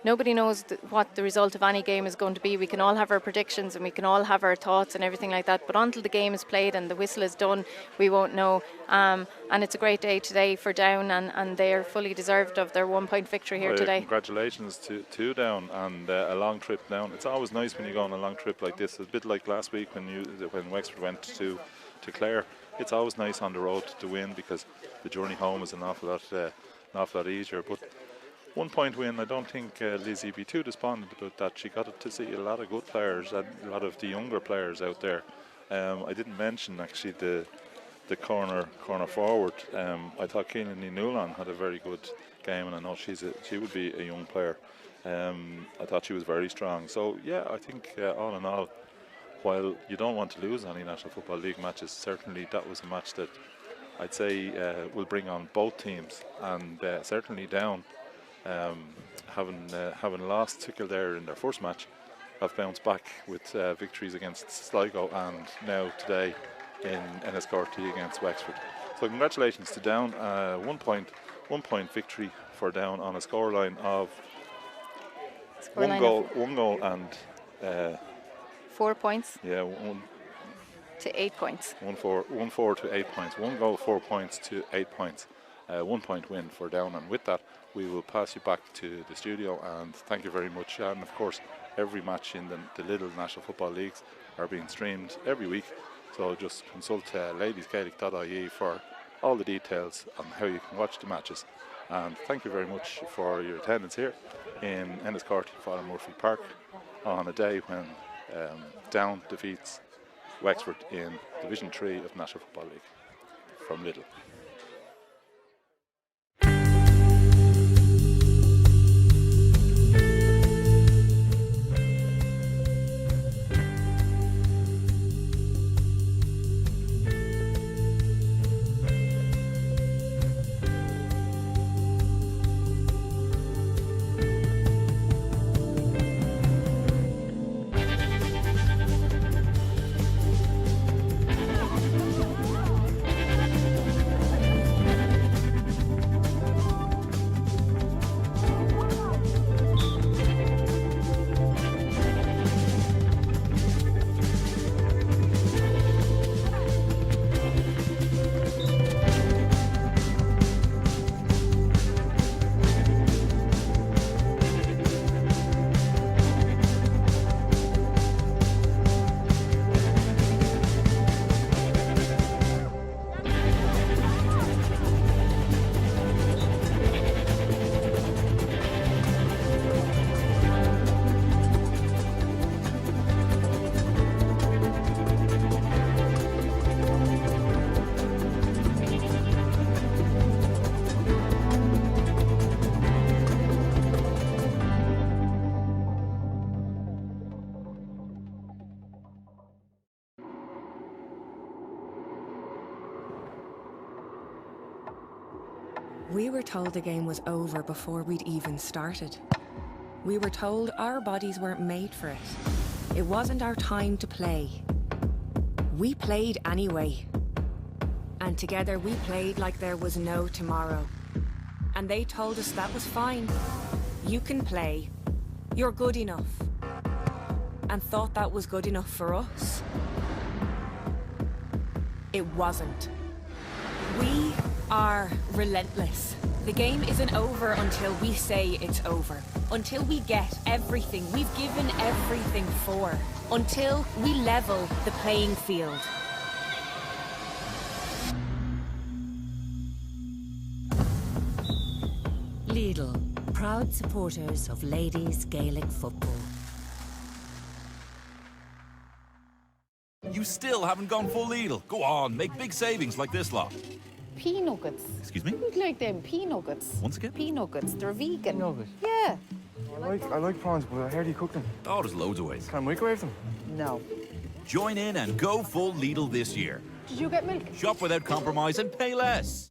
[SPEAKER 2] nobody knows what the result of any game is going to be. We can all have our predictions and we can all have our thoughts and everything like that, but until the game is played and the whistle is done, we won't know. And it's a great day today for Down, and they are fully deserved of their 1-point victory here today.
[SPEAKER 3] Congratulations to Down, and a long trip down. It's always nice when you go on a long trip like this. It's a bit like last week when Wexford went to Clare. It's always nice on the road to win, because the journey home is an awful lot easier. But 1-point win, I don't think Lizzie be too despondent about that. She got to see a lot of good players and a lot of the younger players out there. I didn't mention actually the corner forward. I thought Keelan Nulan had a very good game, and I know she would be a young player. I thought she was very strong. So yeah, I think all in all, while you don't want to lose any National Football League matches, certainly that was a match that I'd say will bring on both teams, and certainly Down, having lost to Kildare in their first match, have bounced back with victories against Sligo and now today in Enniscorthy against Wexford. So congratulations to Down. 1-point victory for Down on a scoreline of one goal and
[SPEAKER 2] 4 points.
[SPEAKER 3] Yeah,
[SPEAKER 2] to 8 points.
[SPEAKER 3] 1-4 to 8 points. 1 goal, 4 points to 8 points. 1-point win for Down, and with that we will pass you back to the studio, and thank you very much. And of course, every match in the Lidl National Football Leagues are being streamed every week, so just consult ladiesgaelic.ie for all the details on how you can watch the matches. And thank you very much for your attendance here in Enniscorthy, Father Murphy Park, on a day when Down defeats Wexford in Division 3 of National Football League from Lidl.
[SPEAKER 4] We were told the game was over before we'd even started. We were told our bodies weren't made for it. It wasn't our time to play. We played anyway. And together we played like there was no tomorrow. And they told us that was fine. You can play. You're good enough. And thought that was good enough for us. It wasn't. We are relentless. The game isn't over until we say it's over. Until we get everything we've given everything for. Until we level the playing field.
[SPEAKER 5] Lidl, proud supporters of ladies Gaelic football.
[SPEAKER 6] You still haven't gone full Lidl. Go on, make big savings like this lot.
[SPEAKER 7] Pea nuggets.
[SPEAKER 6] Excuse me?
[SPEAKER 7] You'd like them pea nuggets.
[SPEAKER 6] Once again?
[SPEAKER 7] Pea nuggets. They're vegan.
[SPEAKER 8] Nugget?
[SPEAKER 7] Yeah.
[SPEAKER 8] I like prawns, but how do you cook them?
[SPEAKER 6] Oh, there's loads of ways.
[SPEAKER 8] Can I microwave them?
[SPEAKER 7] No.
[SPEAKER 6] Join in and go full Lidl this year.
[SPEAKER 7] Did you get milk?
[SPEAKER 6] Shop without compromise and pay less.